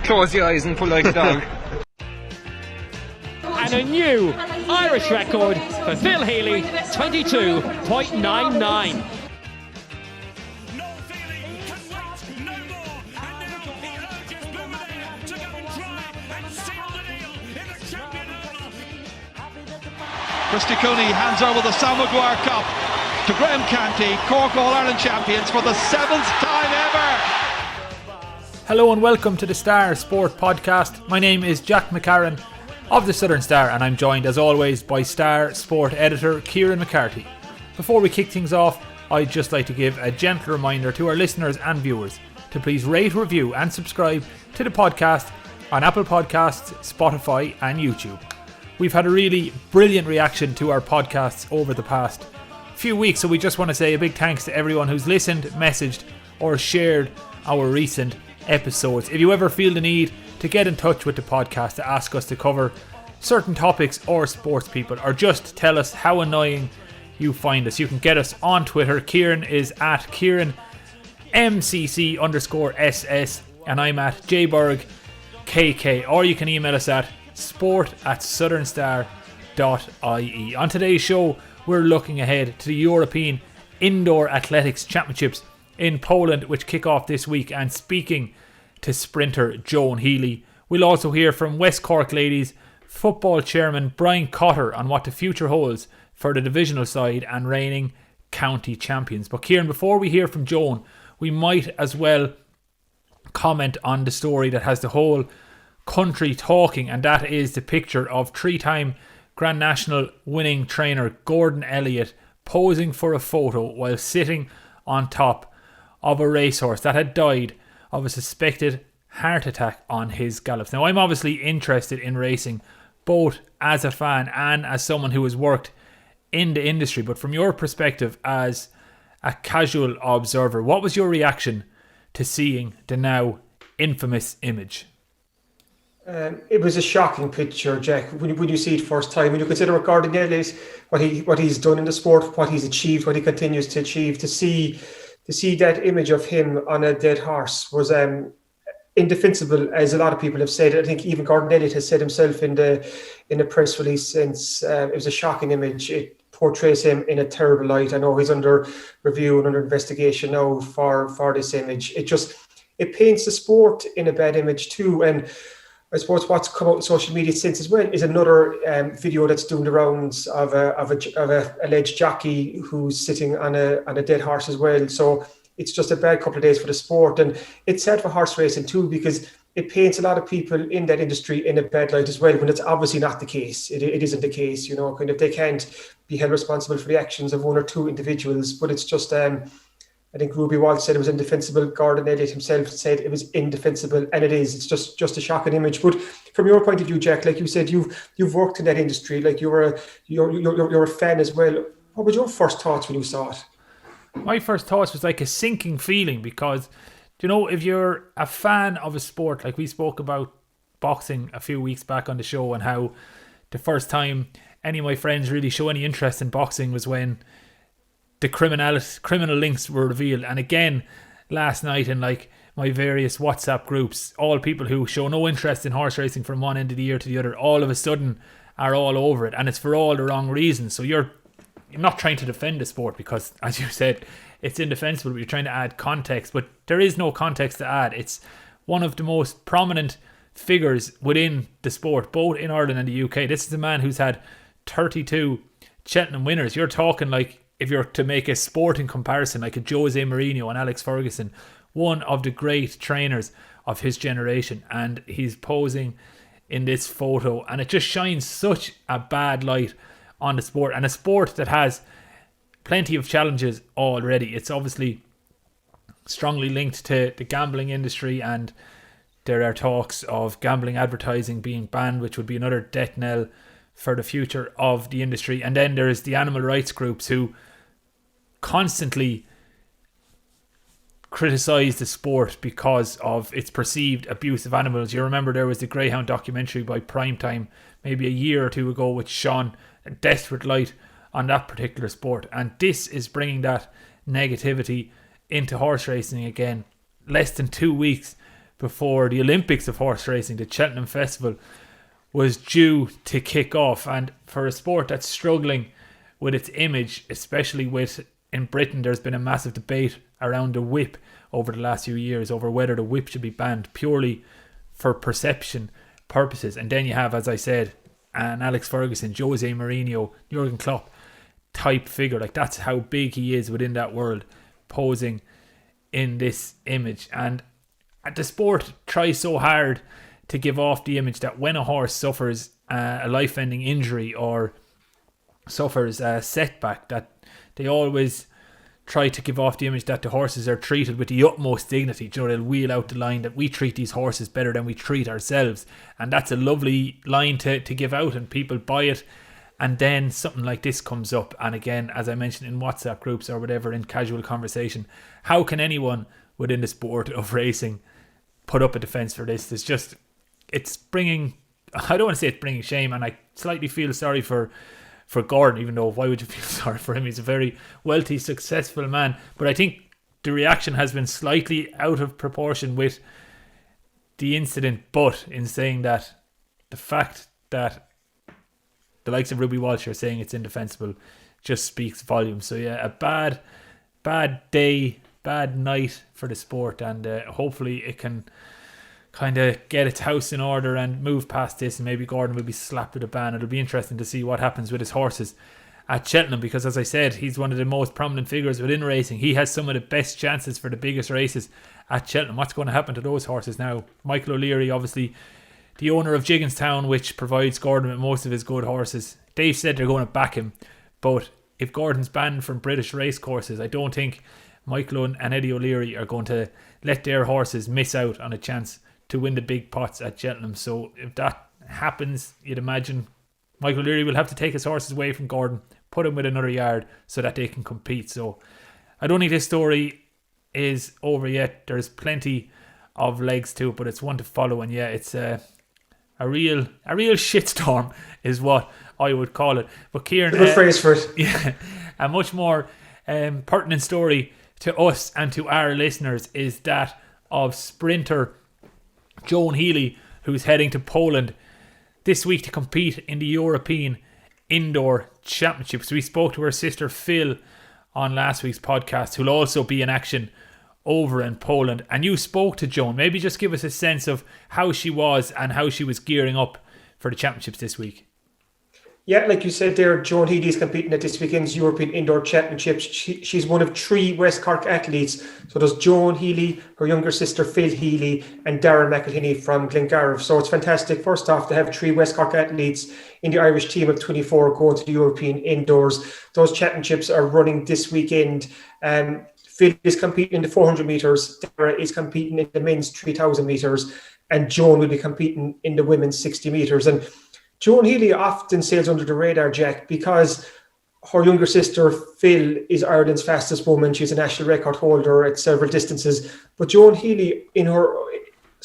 close your eyes and pull like a dog. And a new Irish record for Phil Healy, 22.99. Christy Cooney hands over the Sam Maguire Cup to Graham Canty, Cork All-Ireland champions for the 7th time ever. Hello and welcome to the Star Sport Podcast. My name is Jack McCarran of the Southern Star and I'm joined as always by Star Sport editor Kieran McCarthy. Before we kick things off, I'd just like to give a gentle reminder to our listeners and viewers to please rate, review and subscribe to the podcast on Apple Podcasts, Spotify and YouTube. We've had a really brilliant reaction to our podcasts over the past few weeks, so we just want to say a big thanks to everyone who's listened, messaged or shared our recent episodes. If you ever feel the need to get in touch with the podcast to ask us to cover certain topics or sports people, or just tell us how annoying you find us, you can get us on Twitter. Kieran is at KieranMCC_SS and I'm at JBergKK, or you can email us at sport@southernstar.ie. On today's show, we're looking ahead to the European Indoor Athletics Championships in Poland, which kick off this week, and speaking to sprinter Joan Healy. We'll also hear from West Cork Ladies Football chairman Brian Cotter on what the future holds for the divisional side and reigning county champions. But Kieran, before we hear from Joan, we might as well comment on the story that has the whole country talking, and that is the picture of three-time Grand National winning trainer Gordon Elliott posing for a photo while sitting on top of a racehorse that had died of a suspected heart attack on his gallops. Now, I'm obviously interested in racing, both as a fan and as someone who has worked in the industry, but from your perspective as a casual observer, what was your reaction to seeing the now infamous image? It was a shocking picture, Jack. When you see it first time, when you consider what Gordon Elliott, what he's done in the sport, what he's achieved, what he continues to achieve, to see that image of him on a dead horse was indefensible, as a lot of people have said. I think even Gordon Elliott has said himself in the press release since it was a shocking image. It portrays him in a terrible light. I know he's under review and under investigation now for this image. It paints the sport in a bad image too, and I suppose what's come out on social media since as well is another video that's doing the rounds of a alleged jockey who's sitting on a dead horse as well. So it's just a bad couple of days for the sport, and it's sad for horse racing too, because it paints a lot of people in that industry in a bad light as well, when it's obviously not the case. It isn't the case, kind of. They can't be held responsible for the actions of one or two individuals, but it's just I think Ruby Walsh said it was indefensible. Gordon Elliott himself said it was indefensible, and it is. It's just a shocking image. But from your point of view, Jack, like you said, you've worked in that industry. Like you're a fan as well. What were your first thoughts when you saw it? My first thoughts was like a sinking feeling, because if you're a fan of a sport, like we spoke about boxing a few weeks back on the show, and how the first time any of my friends really show any interest in boxing was when the criminal links were revealed. And again, last night in like my various WhatsApp groups, all people who show no interest in horse racing from one end of the year to the other, all of a sudden are all over it, and it's for all the wrong reasons. So you're not trying to defend the sport, because, as you said, it's indefensible, but you're trying to add context, but there is no context to add. It's one of the most prominent figures within the sport, both in Ireland and the UK. This is a man who's had 32 Cheltenham winners. You're talking like, if you're to make a sporting comparison, like a Jose Mourinho and Alex Ferguson, one of the great trainers of his generation, and he's posing in this photo, and it just shines such a bad light on the sport, and a sport that has plenty of challenges already. It's obviously strongly linked to the gambling industry, and there are talks of gambling advertising being banned, which would be another death knell for the future of the industry. And then there's the animal rights groups who constantly criticise the sport because of its perceived abuse of animals. You remember there was the Greyhound documentary by Primetime maybe a year or two ago, which shone a desperate light on that particular sport, and this is bringing that negativity into horse racing again, less than 2 weeks before the Olympics of horse racing, the Cheltenham Festival, was due to kick off. And for a sport that's struggling with its image, especially in Britain, there's been a massive debate around the whip over the last few years over whether the whip should be banned purely for perception purposes. And then you have, as I said, an Alex Ferguson, Jose Mourinho, Jurgen Klopp type figure. Like, that's how big he is within that world, posing in this image. And the sport tries so hard to give off the image that when a horse suffers a life-ending injury or suffers a setback, that they always try to give off the image that the horses are treated with the utmost dignity. You know, they'll wheel out the line that we treat these horses better than we treat ourselves. And that's a lovely line to give out, and people buy it. And then something like this comes up. And again, as I mentioned in WhatsApp groups or whatever, in casual conversation, how can anyone within the sport of racing put up a defence for this? It's bringing, I don't want to say it's bringing shame, and I slightly feel sorry for Gordon, even though why would you feel sorry for him? He's a very wealthy, successful man. But I think the reaction has been slightly out of proportion with the incident. But in saying that, the fact that the likes of Ruby Walsh are saying it's indefensible just speaks volumes. So yeah, a bad day, bad night for the sport, and hopefully it can kind of get its house in order and move past this, and maybe Gordon will be slapped with a ban. It'll be interesting to see what happens with his horses at Cheltenham, because as I said, he's one of the most prominent figures within racing. He has some of the best chances for the biggest races at Cheltenham. What's going to happen to those horses now? Michael O'Leary, obviously the owner of Gigginstown, which provides Gordon with most of his good horses. They've said they're going to back him, but if Gordon's banned from British race courses, I don't think Michael and Eddie O'Leary are going to let their horses miss out on a chance to win the big pots at Cheltenham. So if that happens, you'd imagine Michael O'Leary will have to take his horses away from Gordon, put him with another yard so that they can compete. So I don't think this story is over yet. There's plenty of legs to it, but it's one to follow. And yeah, it's a real shitstorm is what I would call it. But Kieran, good phrase for it. Yeah, a much more pertinent story to us and to our listeners is that of sprinter Joan Healy, who's heading to Poland this week to compete in the European Indoor Championships. We spoke to her sister Phil on last week's podcast, who'll also be in action over in Poland. And you spoke to Joan. Maybe just give us a sense of how she was and how she was gearing up for the championships this week. Yeah, like you said there, Joan Healy is competing at this weekend's European Indoor Championships. She's one of 3 West Cork athletes. So there's Joan Healy, her younger sister Phil Healy, and Darren McElhinney from Glengarriff. So it's fantastic, first off, to have 3 West Cork athletes in the Irish team of 24 going to the European Indoors. Those championships are running this weekend. Phil is competing in the 400 metres, Darren is competing in the men's 3,000 metres, and Joan will be competing in the women's 60 metres. And Joan Healy often sails under the radar, Jack, because her younger sister Phil is Ireland's fastest woman. She's a national record holder at several distances. But Joan Healy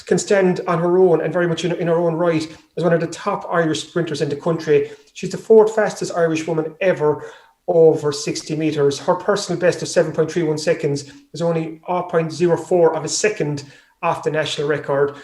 can stand on her own and very much in her own right as one of the top Irish sprinters in the country. She's the 4th fastest Irish woman ever over 60 metres. Her personal best of 7.31 seconds is only 0.04 of a second off the national record.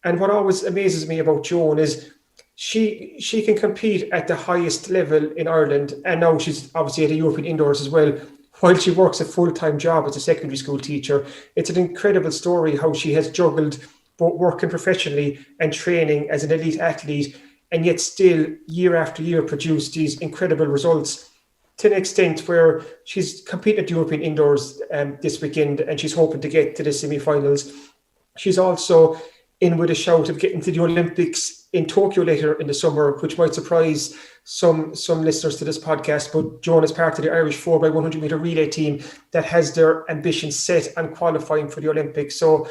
And what always amazes me about Joan is she can compete at the highest level in Ireland, and now she's obviously at the European Indoors as well, while she works a full-time job as a secondary school teacher. It's an incredible story how she has juggled both working professionally and training as an elite athlete, and yet still year after year produce these incredible results, to an extent where she's competing at the European Indoors this weekend, and she's hoping to get to the semi-finals. She's also in with a shout of getting to the Olympics in Tokyo later in the summer, which might surprise some listeners to this podcast. But Joan is part of the Irish 4x100 metre relay team that has their ambitions set on qualifying for the Olympics. So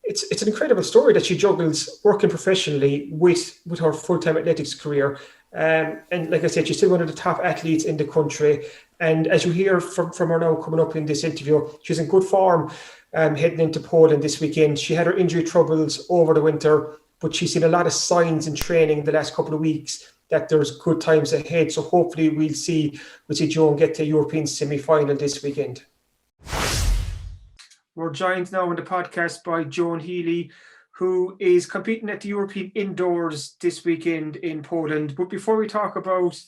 it's an incredible story that she juggles working professionally with her full-time athletics career. And like I said, she's still one of the top athletes in the country. And as you hear from her now coming up in this interview, she's in good form heading into Poland this weekend. She had her injury troubles over the winter, but she's seen a lot of signs in training the last couple of weeks that there's good times ahead. So hopefully we'll see Joan get to a European semi-final this weekend. We're joined now on the podcast by Joan Healy, who is competing at the European Indoors this weekend in Poland. But before we talk about,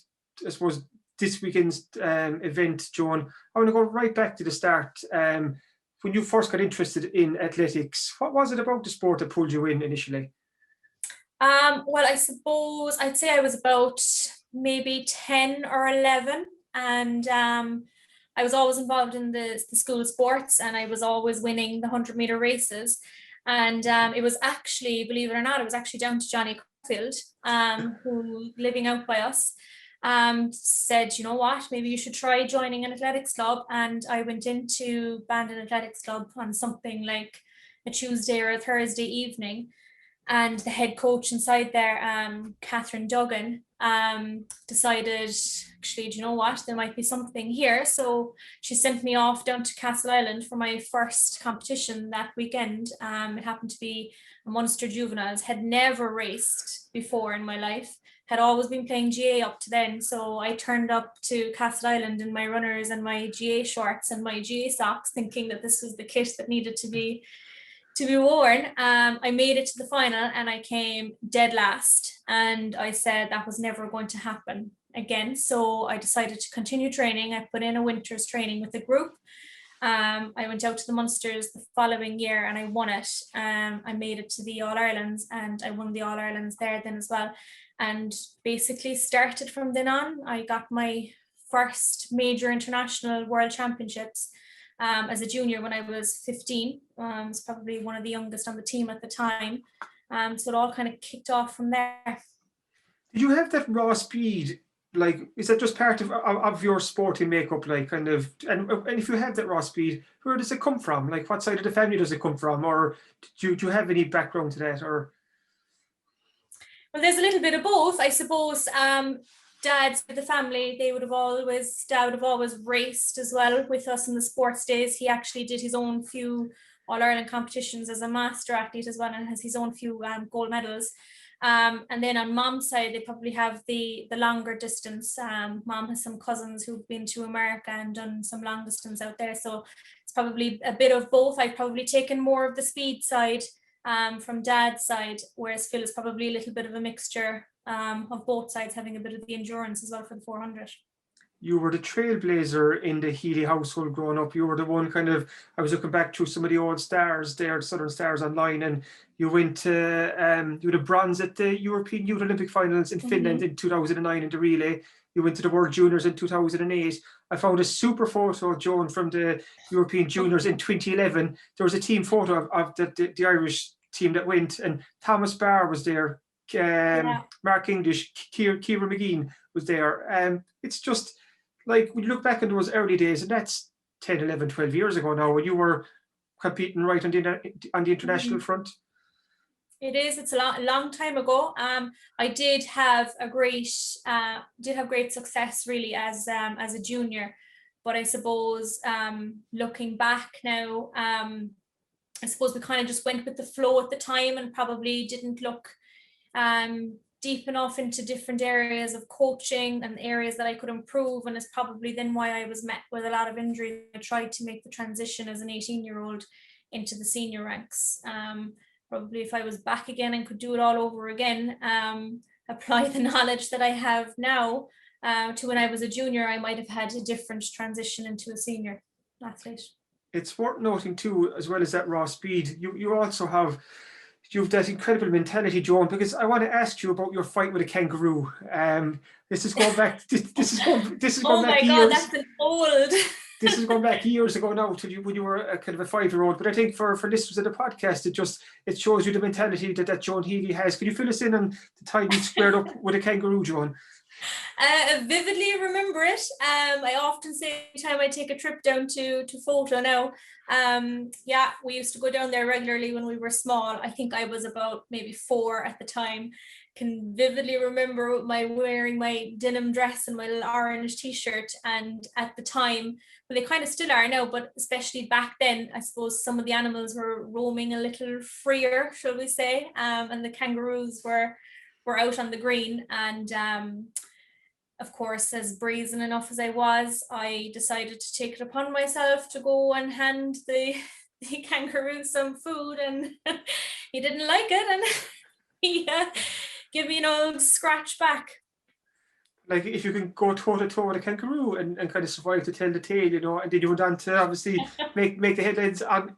I suppose, this weekend's event, Joan, I want to go right back to the start. When you first got interested in athletics, what was it about the sport that pulled you in initially? Well, I suppose I'd say I was about maybe 10 or 11, and I was always involved in the school sports, and I was always winning the 100-meter races. And it was actually, believe it or not, it was actually down to Johnny Caulfield, who living out by us, said, you know what, maybe you should try joining an athletics club. And I went into Bandon Athletics Club on something like a Tuesday or a Thursday evening. And the head coach inside there, Catherine Duggan, decided, actually, do you know what, there might be something here. So she sent me off down to Castle Island for my first competition that weekend. It happened to be a Munster Juveniles. Had never raced before in my life, had always been playing GA up to then. So I turned up to Castle Island in my runners and my GA shorts and my GA socks, thinking that this was the kit that needed to be worn. I made it to the final and I came dead last, and I said that was never going to happen again. So I decided to continue training. I put in a winter's training with the group. I went out to the Munsters the following year and I won it. I made it to the All-Irelands and I won the All-Irelands there then as well, and basically started from then on. I got my first major international world championships as a junior when I was 15. I was probably one of the youngest on the team at the time. So it all kind of kicked off from there. Did you have that raw speed? Like, is that just part of your sporting makeup? Like, kind of, and if you have that raw speed, where does it come from? Like, what side of the family does it come from? Or do you have any background to that? Or well, there's a little bit of both, I suppose. Dad's with the family, Dad would have always raced as well with us in the sports days. He actually did his own few All-Ireland competitions as a master athlete as well, and has his own few gold medals. And then on Mom's side, they probably have the longer distance. Mom has some cousins who've been to America and done some long distance out there. So it's probably a bit of both. I've probably taken more of the speed side from Dad's side, whereas Phil is probably a little bit of a mixture of both sides, having a bit of the endurance as well for the 400. You were the trailblazer in the Healy household growing up. You were the one kind of, I was looking back through some of the old stars there, Southern Stars online, and you went to, you had a bronze at the European Youth Olympic Finals in Finland in 2009 in the relay. You went to the World Juniors in 2008. I found a super photo, Joan, from the European Juniors in 2011. There was a team photo of the Irish team that went, and Thomas Barr was there. Mark English, Kieran McCarthy was there. It's just like when you look back in those early days, and that's 10, 11, 12 years ago now, when you were competing right on the international front. It is. It's a long time ago. I did have great success really as a junior, but I suppose looking back now, I suppose we kind of just went with the flow at the time and probably didn't look deep enough into different areas of coaching and areas that I could improve, and it's probably then why I was met with a lot of injuries. I tried to make the transition as an 18-year-old into the senior ranks. Probably if I was back again and could do it all over again, apply the knowledge that I have now to when I was a junior, I might have had a different transition into a senior athlete. It's worth noting too, as well as that raw speed, you also have that incredible mentality, Joan, because I want to ask you about your fight with a kangaroo. This is going back. This is going oh back my years. God, that's an old. This is going back years ago now to when you were a kind of a 5-year-old. But I think for listeners of the podcast, it shows you the mentality that Joan Healy has. Can you fill us in on the time you squared up with a kangaroo, Joan? I vividly remember it. I often say every time I take a trip down to Photo now. We used to go down there regularly when we were small. I think I was about maybe 4 at the time. Can vividly remember wearing my denim dress and my little orange t-shirt, and at the time, well, they kind of still are now, but especially back then, I suppose some of the animals were roaming a little freer, shall we say, and the kangaroos were out on the green. And of course, as brazen enough as I was, I decided to take it upon myself to go and hand the kangaroo some food, and he didn't like it, and he gave me an old scratch back. Like, if you can go toe to toe with a kangaroo and kind of survive to tell the tale, you know, and then you went on to obviously make the headlines on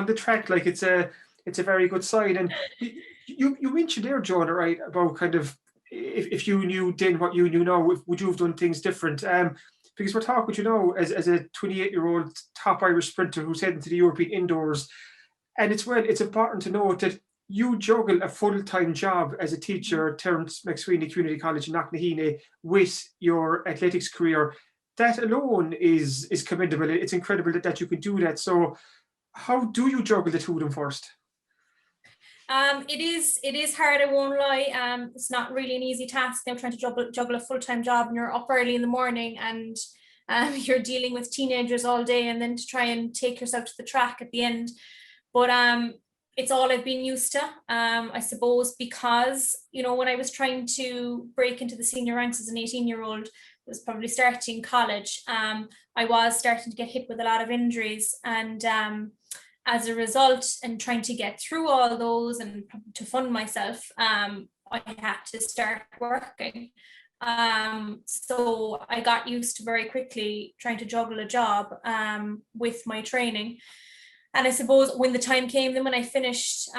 the track, like it's a very good sign. And you mentioned there, Joan, right, about kind of if you knew then what you knew now, would you have done things different? Because we're talking, you know, as a 28-year-old top Irish sprinter who's heading to the European indoors, and it's important to note that you juggle a full-time job as a teacher at Terence McSweeney Community College in Knocknaheeny with your athletics career. That alone is commendable. It's incredible that you can do that. So how do you juggle the two of them first? It is hard, I won't lie. It's not really an easy task now, trying to juggle a full-time job, and you're up early in the morning, and you're dealing with teenagers all day, and then to try and take yourself to the track at the end. But it's all I've been used to, I suppose, because, you know, when I was trying to break into the senior ranks as an 18-year-old, I was probably starting college. I was starting to get hit with a lot of injuries, and as a result, and trying to get through all those and to fund myself, I had to start working. So I got used to very quickly trying to juggle a job with my training. And I suppose when the time came, then when I finished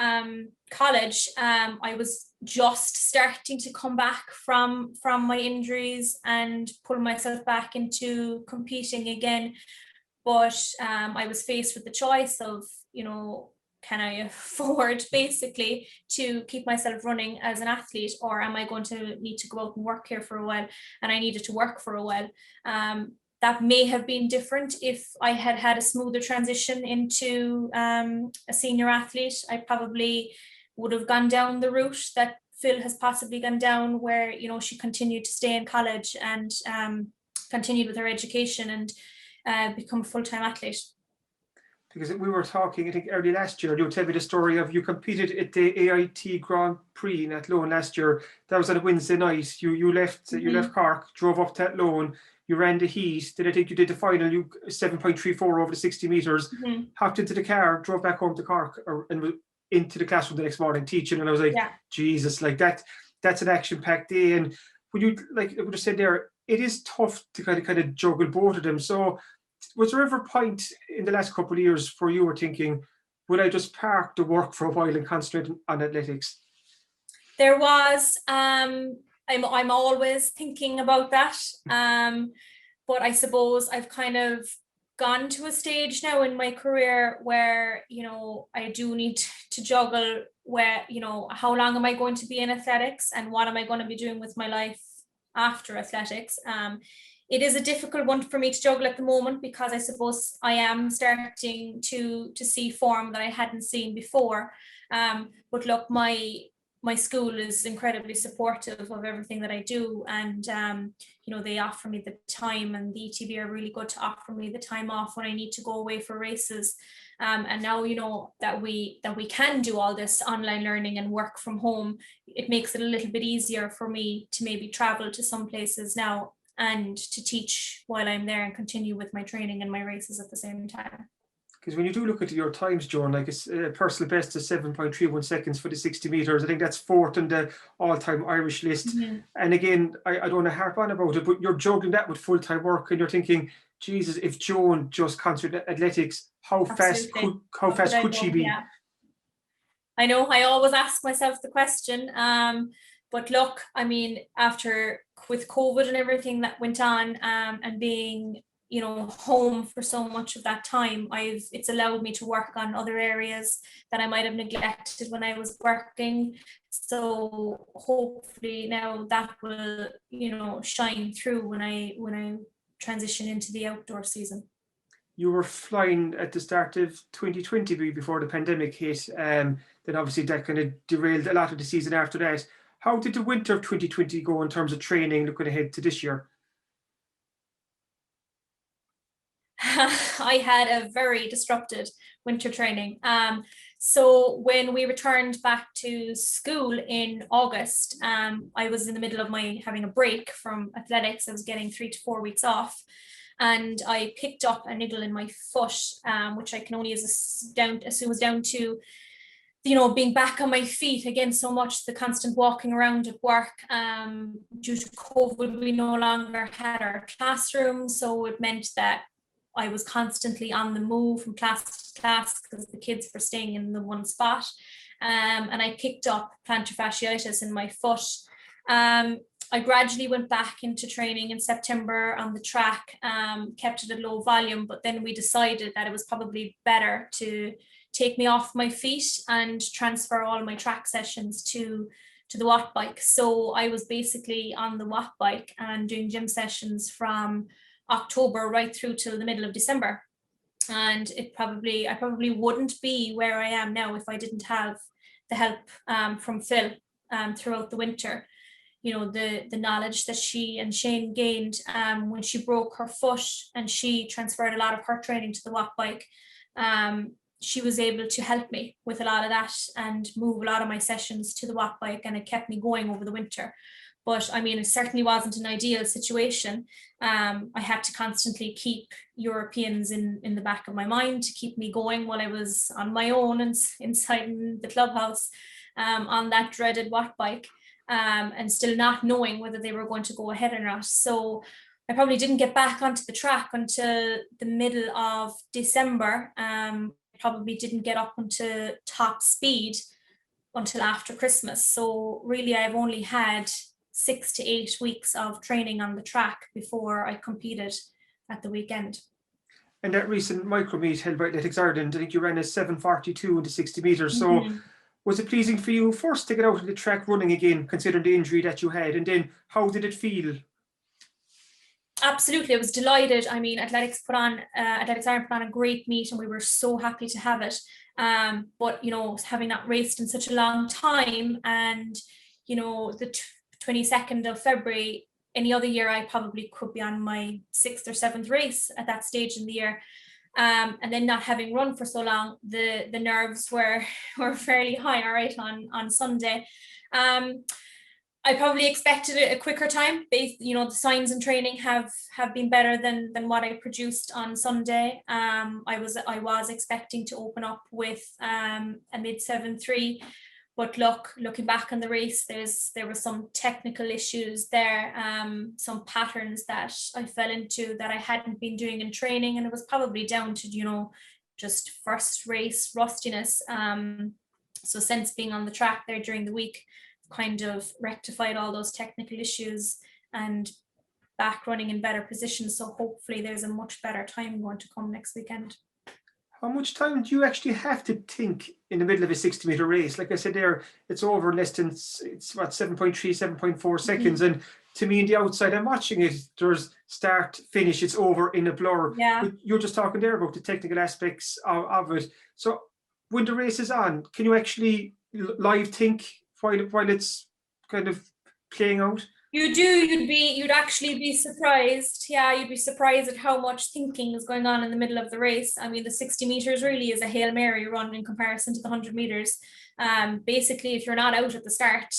college, I was just starting to come back from my injuries and pull myself back into competing again. But I was faced with the choice of, you know, can I afford basically to keep myself running as an athlete, or am I going to need to go out and work here for a while? And I needed to work for a while. That may have been different if I had had a smoother transition into a senior athlete. I probably would have gone down the route that Phil has possibly gone down, where, you know, she continued to stay in college and continued with her education and become a full-time athlete. Because we were talking, I think, early last year, you tell me the story of you competed at the AIT Grand Prix in Athlone last year. That was on a Wednesday night. You left Cork, drove up to Athlone, you ran the heat. Then I think you did the final, you 7.34 over the 60 meters, hopped into the car, drove back home to Cork, and into the classroom the next morning teaching. And I was like, Jesus, like that's an action-packed day. And when you, like I would have said there, it is tough to kind of juggle both of them. So was there ever a point in the last couple of years where you were thinking, would I just park the work for a while and concentrate on athletics? There was. I'm always thinking about that. But I suppose I've kind of gone to a stage now in my career where, you know, I do need to juggle where, you know, how long am I going to be in athletics and what am I going to be doing with my life after athletics? It is a difficult one for me to juggle at the moment, because I suppose I am starting to see form that I hadn't seen before. But look, my school is incredibly supportive of everything that I do, and you know, they offer me the time, and the ETB are really good to offer me the time off when I need to go away for races. And now, you know, that we can do all this online learning and work from home, it makes it a little bit easier for me to maybe travel to some places now and to teach while I'm there and continue with my training and my races at the same time. Because when you do look at your times, Joan, like a personal best is 7.31 seconds for the 60 meters. I think that's fourth in the all-time Irish list. And again, I don't want to harp on about it, but you're juggling that with full-time work, and you're thinking, Jesus, if Joan just concentrated athletics, how fast could she be? Yeah. I know, I always ask myself the question. But look, I mean, with COVID and everything that went on, and being, you know, home for so much of that time, it's allowed me to work on other areas that I might have neglected when I was working. So hopefully now that will, you know, shine through when I transition into the outdoor season. You were flying at the start of 2020 before the pandemic hit. Then obviously that kind of derailed a lot of the season after that. How did the winter of 2020 go in terms of training looking ahead to this year? I had a very disrupted winter training. So when we returned back to school in August, I was in the middle of having a break from athletics. I was getting 3 to 4 weeks off. and I picked up a niggle in my foot, which I can only assume was down to, being back on my feet again so much, the constant walking around at work. Due to COVID, we no longer had our classroom, so it meant that I was constantly on the move from class to class because the kids were staying in the one spot. And I picked up plantar fasciitis in my foot. I gradually went back into training in September on the track, kept it at low volume, but then we decided that it was probably better to take me off my feet and transfer all my track sessions to the watt bike. So I was basically on the watt bike and doing gym sessions from October right through till the middle of December. And I probably wouldn't be where I am now if I didn't have the help from Phil throughout the winter. The knowledge that she and Shane gained when she broke her foot and she transferred a lot of her training to the watt bike. She was able to help me with a lot of that and move a lot of my sessions to the watt bike, and it kept me going over the winter. But I mean, it certainly wasn't an ideal situation. I had to constantly keep Europeans in the back of my mind to keep me going while I was on my own and inside in the clubhouse on that dreaded watt bike, and still not knowing whether they were going to go ahead or not. So I probably didn't get back onto the track until the middle of December. Probably didn't get up into top speed until after Christmas. So really, I've only had 6 to 8 weeks of training on the track before I competed at the weekend. And that recent micro meet held by Athletics Ireland, I think you ran a 7:42 into 60 metres. So was it pleasing for you first to get out of the track running again, considering the injury that you had? And then how did it feel? Absolutely, I was delighted. I mean, Athletics Ireland put on a great meet, and we were so happy to have it. But having not raced in such a long time, and the 22nd of February, any other year I probably could be on my 6th or 7th race at that stage in the year. And then not having run for so long, the nerves were fairly high, all right, on Sunday. I probably expected a quicker time. The signs and training have been better than what I produced on Sunday. I was expecting to open up with a mid 7:3, but looking back on the race, there were some technical issues there, some patterns that I fell into that I hadn't been doing in training, and it was probably down to just first race rustiness. So since being on the track there during the week, kind of rectified all those technical issues and back running in better position. So hopefully there's a much better time going to come next weekend. How much time do you actually have to think in the middle of a 60-meter race? Like I said there, it's over in less than, it's what, 7.3, 7.4 seconds. And to me, on the outside, I'm watching it, there's start, finish, it's over in a blur. Yeah. But you're just talking there about the technical aspects of it. So when the race is on, can you actually live think while it's kind of playing out? You do. You'd actually be surprised. Yeah, you'd be surprised at how much thinking is going on in the middle of the race. I mean, the 60 meters really is a Hail Mary run in comparison to the 100 meters. Basically, if you're not out at the start,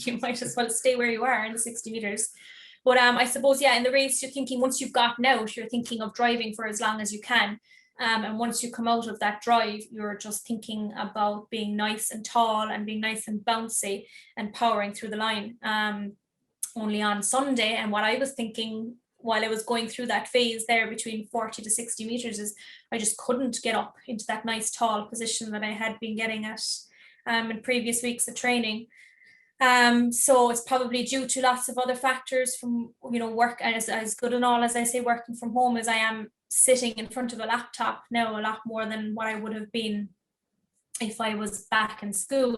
you might as well stay where you are in the 60 meters. But I suppose, yeah, in the race, you're thinking once you've gotten out, you're thinking of driving for as long as you can. And once you come out of that drive, you're just thinking about being nice and tall and being nice and bouncy and powering through the line. Only on Sunday, and what I was thinking while I was going through that phase there between 40 to 60 meters is I just couldn't get up into that nice tall position that I had been getting at in previous weeks of training. So it's probably due to lots of other factors from, work, and as good and all as I say, working from home as I am sitting in front of a laptop now a lot more than what I would have been if I was back in school.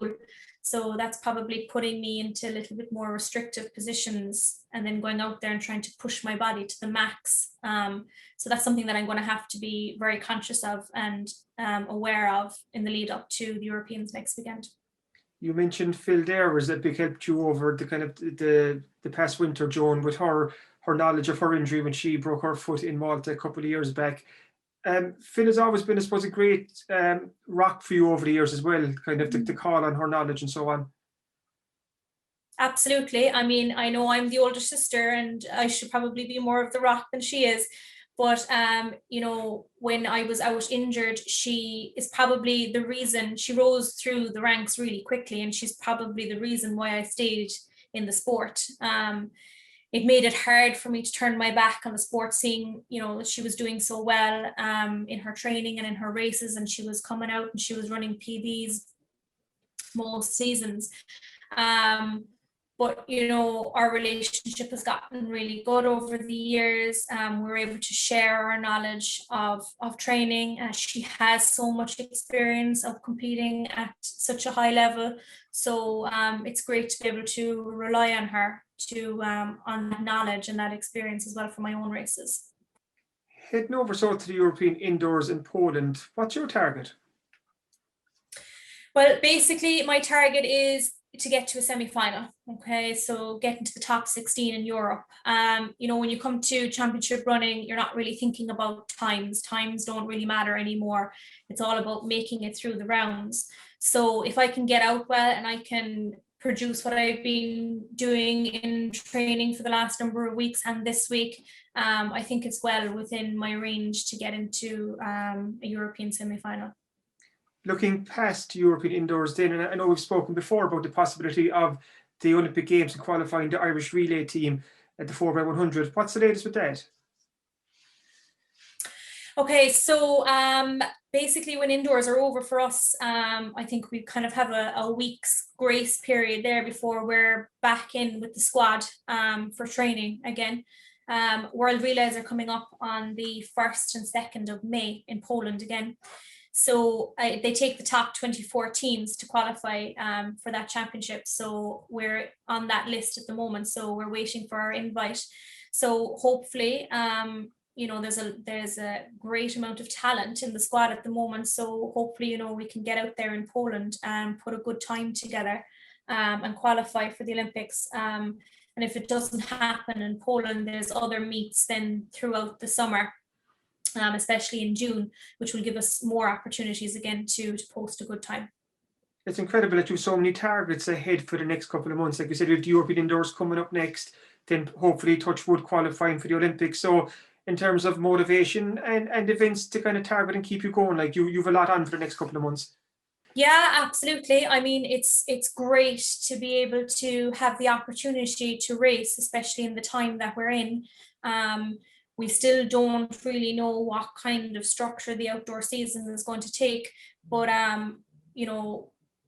So that's probably putting me into a little bit more restrictive positions and then going out there and trying to push my body to the max. So that's something that I'm going to have to be very conscious of and aware of in the lead up to the Europeans next weekend. You mentioned Phil there was a big help to you over the kind of the past winter, Joan, with her knowledge of her injury when she broke her foot in Malta a couple of years back. Phil has always been, I suppose, a great rock for you over the years as well, kind of the call on her knowledge and so on. Absolutely. I mean, I know I'm the older sister and I should probably be more of the rock than she is. But, when I was out injured, she is probably the reason she rose through the ranks really quickly. And she's probably the reason why I stayed in the sport. It made it hard for me to turn my back on the sport, seeing, that she was doing so well in her training and in her races. And she was coming out and she was running PBs most seasons. But, our relationship has gotten really good over the years. We're able to share our knowledge of training. She has so much experience of competing at such a high level. So it's great to be able to rely on her on that knowledge and that experience as well for my own races. Heading over to the European Indoors in Poland, what's your target? Well, basically, my target is to get to a semi-final. Okay, so getting to the top 16 in Europe. When you come to championship running, you're not really thinking about times. Times don't really matter anymore. It's all about making it through the rounds. So if I can get out well and I can produce what I've been doing in training for the last number of weeks and this week, I think it's well within my range to get into a European semi-final. Looking past European Indoors then, and I know we've spoken before about the possibility of the Olympic Games and qualifying the Irish relay team at the 4x100. What's the latest with that? Okay, so basically when indoors are over for us, I think we kind of have a week's grace period there before we're back in with the squad for training again. World Relays are coming up on the 1st and 2nd of May in Poland again. So they take the top 24 teams to qualify for that championship. So we're on that list at the moment. So we're waiting for our invite. So hopefully, there's a great amount of talent in the squad at the moment. So hopefully, we can get out there in Poland and put a good time together and qualify for the Olympics. And if it doesn't happen in Poland, there's other meets then throughout the summer. Especially in June, which will give us more opportunities again to post a good time. It's incredible that you have so many targets ahead for the next couple of months. Like you said, we have the European Indoors coming up next, then hopefully touch wood qualifying for the Olympics. So in terms of motivation and events to kind of target and keep you going, like you've a lot on for the next couple of months. Yeah, absolutely. I mean, it's great to be able to have the opportunity to race, especially in the time that we're in. We still don't really know what kind of structure the outdoor season is going to take, but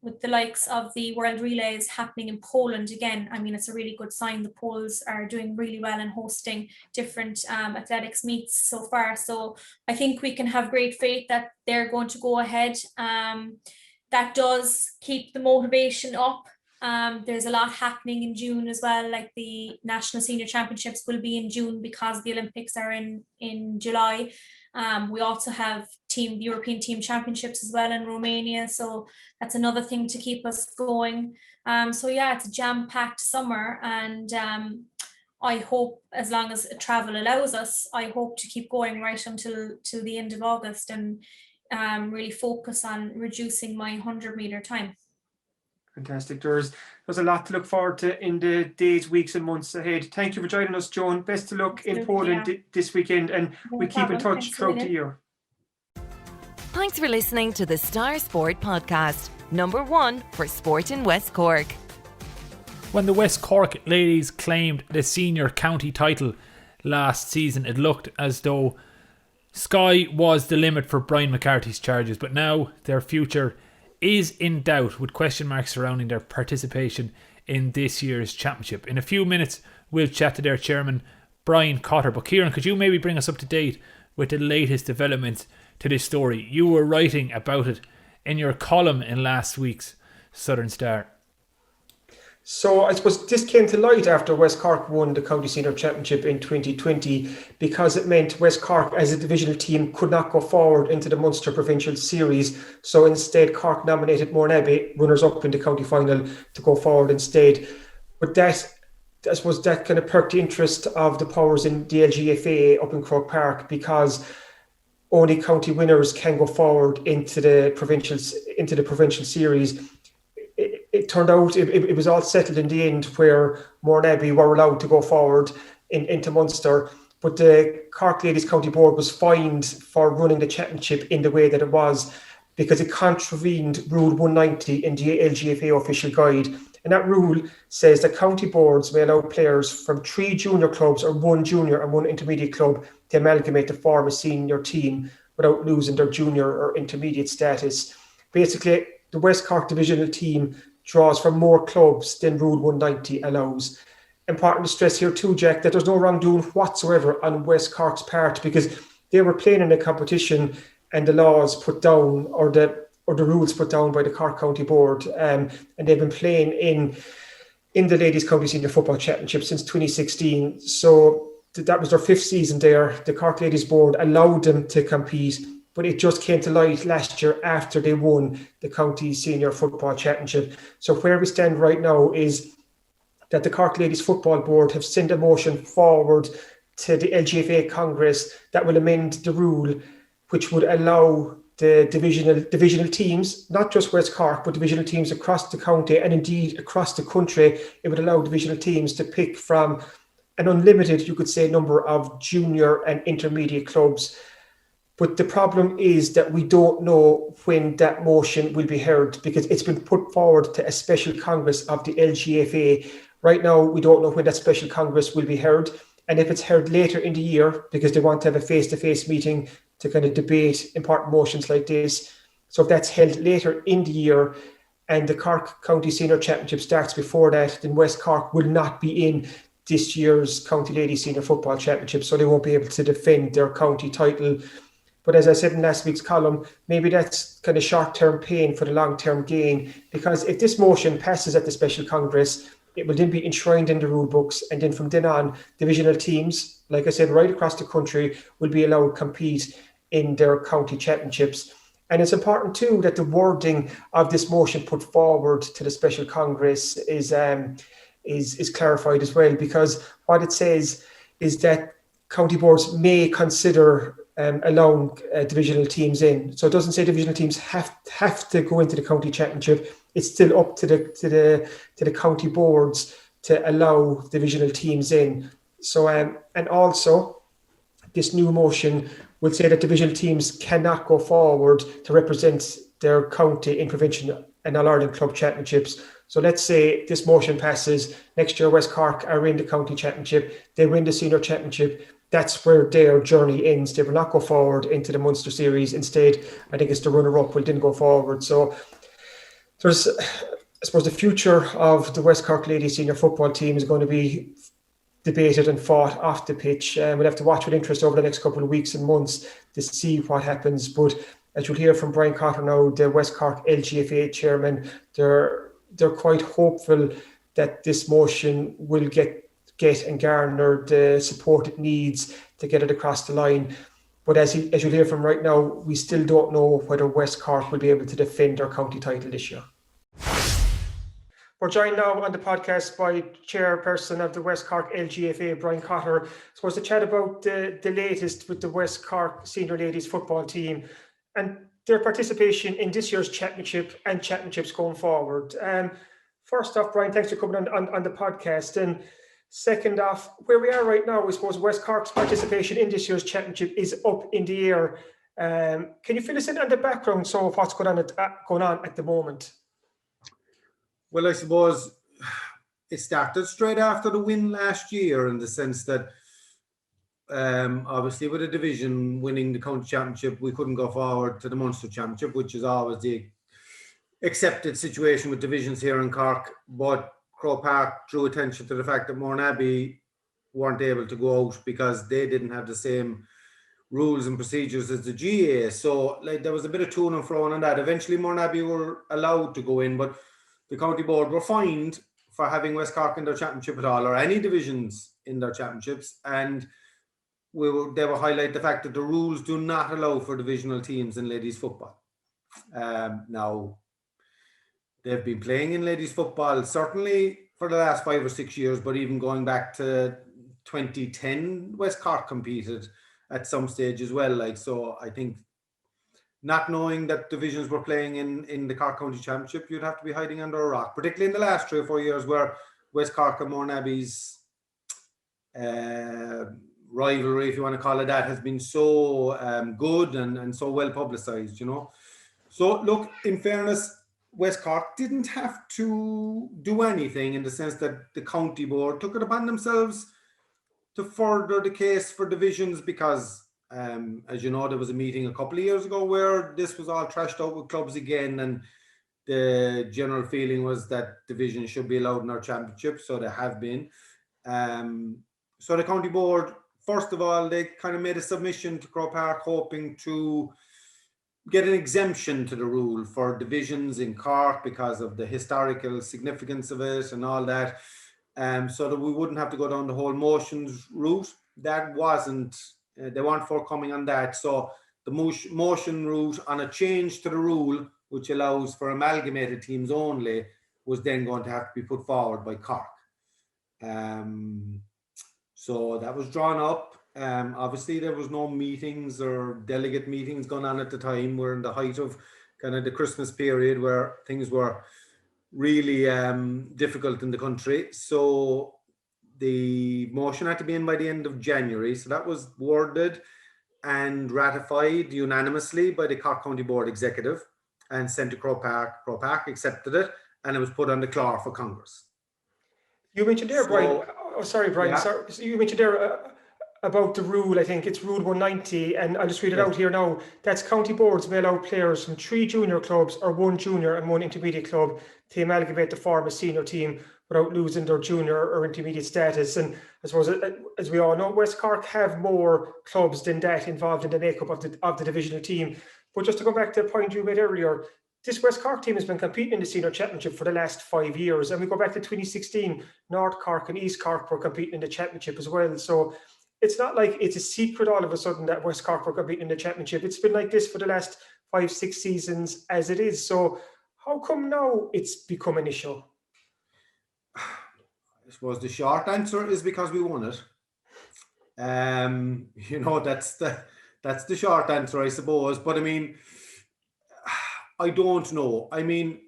with the likes of the World Relays happening in Poland again, I mean, it's a really good sign. The Poles are doing really well in hosting different athletics meets so far. So I think we can have great faith that they're going to go ahead. That does keep the motivation up. There's a lot happening in June as well, like the National Senior Championships will be in June because the Olympics are in July. We also have the European Team Championships as well in Romania, so that's another thing to keep us going. So yeah, it's a jam-packed summer, and I hope, as long as travel allows us, I hope to keep going right until the end of August and really focus on reducing my 100-meter time. Fantastic. There's a lot to look forward to in the days, weeks and months ahead. Thank you for joining us, Joan. Best of luck in Poland this weekend, and we keep in touch throughout the year. Thanks for listening to the Star Sport Podcast, #1 for sport in West Cork. When the West Cork Ladies claimed the senior county title last season, it looked as though sky was the limit for Brian McCarthy's charges, but now their future is in doubt, with question marks surrounding their participation in this year's championship. In a few minutes, we'll chat to their chairman, Brian Cotter. But Kieran, could you maybe bring us up to date with the latest developments to this story? You were writing about it in your column in last week's Southern Star. So I suppose this came to light after West Cork won the County Senior Championship in 2020, because it meant West Cork as a divisional team could not go forward into the Munster Provincial Series. So instead Cork nominated Mourneabbey, runners-up in the county final, to go forward instead. But that, I suppose, that kind of perked the interest of the powers in the LGFA up in Croke Park, because only county winners can go forward into the provincial series. it turned out it was all settled in the end, where Mourneabbey were allowed to go forward into Munster. But the Cork Ladies County Board was fined for running the championship in the way that it was, because it contravened Rule 190 in the LGFA official guide. And that rule says that county boards may allow players from 3 junior clubs or 1 junior and 1 intermediate club to amalgamate to form a senior team without losing their junior or intermediate status. Basically, the West Cork divisional team draws from more clubs than Rule 190 allows. Important to stress here too, Jack, that there's no wrongdoing whatsoever on West Cork's part, because they were playing in a competition and the laws put down, or the rules put down by the Cork County Board, and they've been playing in the Ladies County Senior Football Championship since 2016. So that was their 5th season there. The Cork Ladies Board allowed them to compete, but it just came to light last year after they won the County Senior Football Championship. So where we stand right now is that the Cork Ladies Football Board have sent a motion forward to the LGFA Congress that will amend the rule, which would allow the divisional teams, not just West Cork, but divisional teams across the county and indeed across the country. It would allow divisional teams to pick from an unlimited, you could say, number of junior and intermediate clubs. But the problem is that we don't know when that motion will be heard, because it's been put forward to a special Congress of the LGFA. Right now, we don't know when that special Congress will be held. And if it's held later in the year, because they want to have a face-to-face meeting to kind of debate important motions like this. So if that's held later in the year and the Cork County Senior Championship starts before that, then West Cork will not be in this year's County Ladies Senior Football Championship, so they won't be able to defend their county title. But as I said in last week's column, maybe that's kind of short-term pain for the long-term gain, because if this motion passes at the Special Congress, it will then be enshrined in the rule books, and then from then on, divisional teams, like I said, right across the country, will be allowed to compete in their county championships. And it's important too that the wording of this motion put forward to the Special Congress is clarified as well, because what it says is that county boards may consider allowing divisional teams in. So it doesn't say divisional teams have to go into the county championship. It's still up to the county boards to allow divisional teams in. So and also this new motion will say that divisional teams cannot go forward to represent their county in provincial and All-Ireland club championships. So let's say this motion passes, next year West Cork are in the county championship, they win the senior championship, that's where their journey ends. They will not go forward into the Munster series. Instead, I think it's the runner-up will then go forward. So there's, I suppose, the future of the West Cork Ladies Senior Football team is going to be debated and fought off the pitch. We'll have to watch with interest over the next couple of weeks and months to see what happens. But as you'll hear from Brian Cotter now, the West Cork LGFA chairman, they're quite hopeful that this motion will get and garner the support it needs to get it across the line. But as you'll hear from right now, we still don't know whether West Cork will be able to defend their county title this year. We're joined now on the podcast by chairperson of the West Cork LGFA, Brian Cotter. I suppose to chat about the latest with the West Cork Senior Ladies Football team and their participation in this year's championship and championships going forward. First off, Brian, thanks for coming on the podcast. And second off, where we are right now, I suppose West Cork's participation in this year's championship is up in the air. Can you fill us in on the background of what's going on at the moment? Well, I suppose it started straight after the win last year, in the sense that obviously with a division winning the county championship, we couldn't go forward to the Munster championship, which is always the accepted situation with divisions here in Cork. But Croke Park drew attention to the fact that Mourneabbey weren't able to go out because they didn't have the same rules and procedures as the GA. So there was a bit of to and fro on that. Eventually Mourneabbey were allowed to go in, but the county board were fined for having West Cork in their championship at all, or any divisions in their championships. And they will highlight the fact that the rules do not allow for divisional teams in ladies football. Now, they've been playing in ladies football certainly for the last 5 or 6 years, but even going back to 2010, West Cork competed at some stage as well. So I think not knowing that divisions were playing in the Cork County Championship, you'd have to be hiding under a rock, particularly in the last 3 or 4 years where West Cork and Mourneabbey's rivalry, if you want to call it that, has been so good and so well publicised, you know. So, look, in fairness, West Cork didn't have to do anything in the sense that the county board took it upon themselves to further the case for divisions because, as you know, there was a meeting a couple of years ago where this was all trashed out with clubs again, and the general feeling was that divisions should be allowed in our championship, so they have been. So the county board, first of all, they kind of made a submission to Croke Park hoping to get an exemption to the rule for divisions in Cork because of the historical significance of it and all that, so that we wouldn't have to go down the whole motions route. That wasn't, they weren't forthcoming on that. So the motion route on a change to the rule, which allows for amalgamated teams only, was then going to have to be put forward by Cork. So that was drawn up. Obviously, there was no meetings or delegate meetings going on at the time. We're in the height of kind of the Christmas period where things were really difficult in the country. So the motion had to be in by the end of January. So that was worded and ratified unanimously by the Cork County Board Executive and sent to Croke Park. Croke Park accepted it, and it was put on the Clár for Congress. You mentioned there, Brian. Oh, sorry, Brian. Yeah. Sorry. So you mentioned there about the rule. I think it's Rule 190, and I'll just read it out here now. That's county boards may allow players from 3 junior clubs or 1 junior and 1 intermediate club to amalgamate to form a senior team without losing their junior or intermediate status. And I suppose, as we all know, West Cork have more clubs than that involved in the makeup of the divisional team. But just to go back to the point you made earlier, this West Cork team has been competing in the senior championship for the last 5 years. And we go back to 2016, North Cork and East Cork were competing in the championship as well. So it's not like it's a secret all of a sudden that West Cork were competing in the championship. It's been like this for the last 5-6 seasons as it is. So how come now it's become an issue? I suppose the short answer is because we won it. You know, that's the short answer, I suppose. But I mean, I don't know. I mean,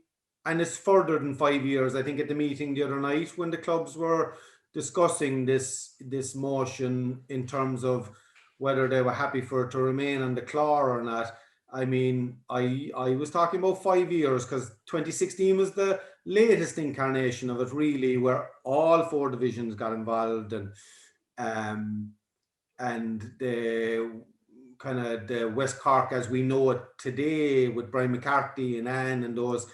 and it's further than 5 years. I think at the meeting the other night when the clubs were discussing this motion in terms of whether they were happy for it to remain on the Clár or not. I mean, I was talking about 5 years because 2016 was the latest incarnation of it, really, where all 4 divisions got involved, and the kind of the West Cork as we know it today with Brian McCarthy and Anne and those,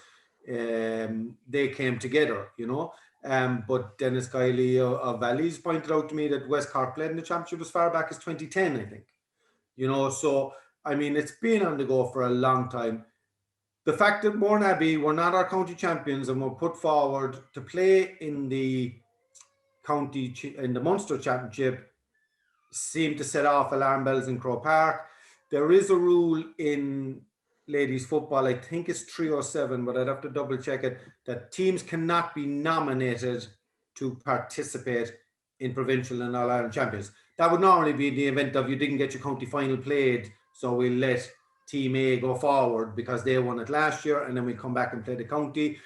they came together, you know. But Dennis Kiley of Valleys pointed out to me that West Cork played in the championship as far back as 2010, I think. You know, so I mean, it's been on the go for a long time. The fact that Mourneabbey were not our county champions and were put forward to play in the Munster Championship seemed to set off alarm bells in Croke Park. There is a rule in ladies football, I think it's 307, but I'd have to double check it, that teams cannot be nominated to participate in provincial and All-Ireland champions. That would normally be the event of you didn't get your county final played, so we'll let Team A go forward because they won it last year, and then we come back and play the county.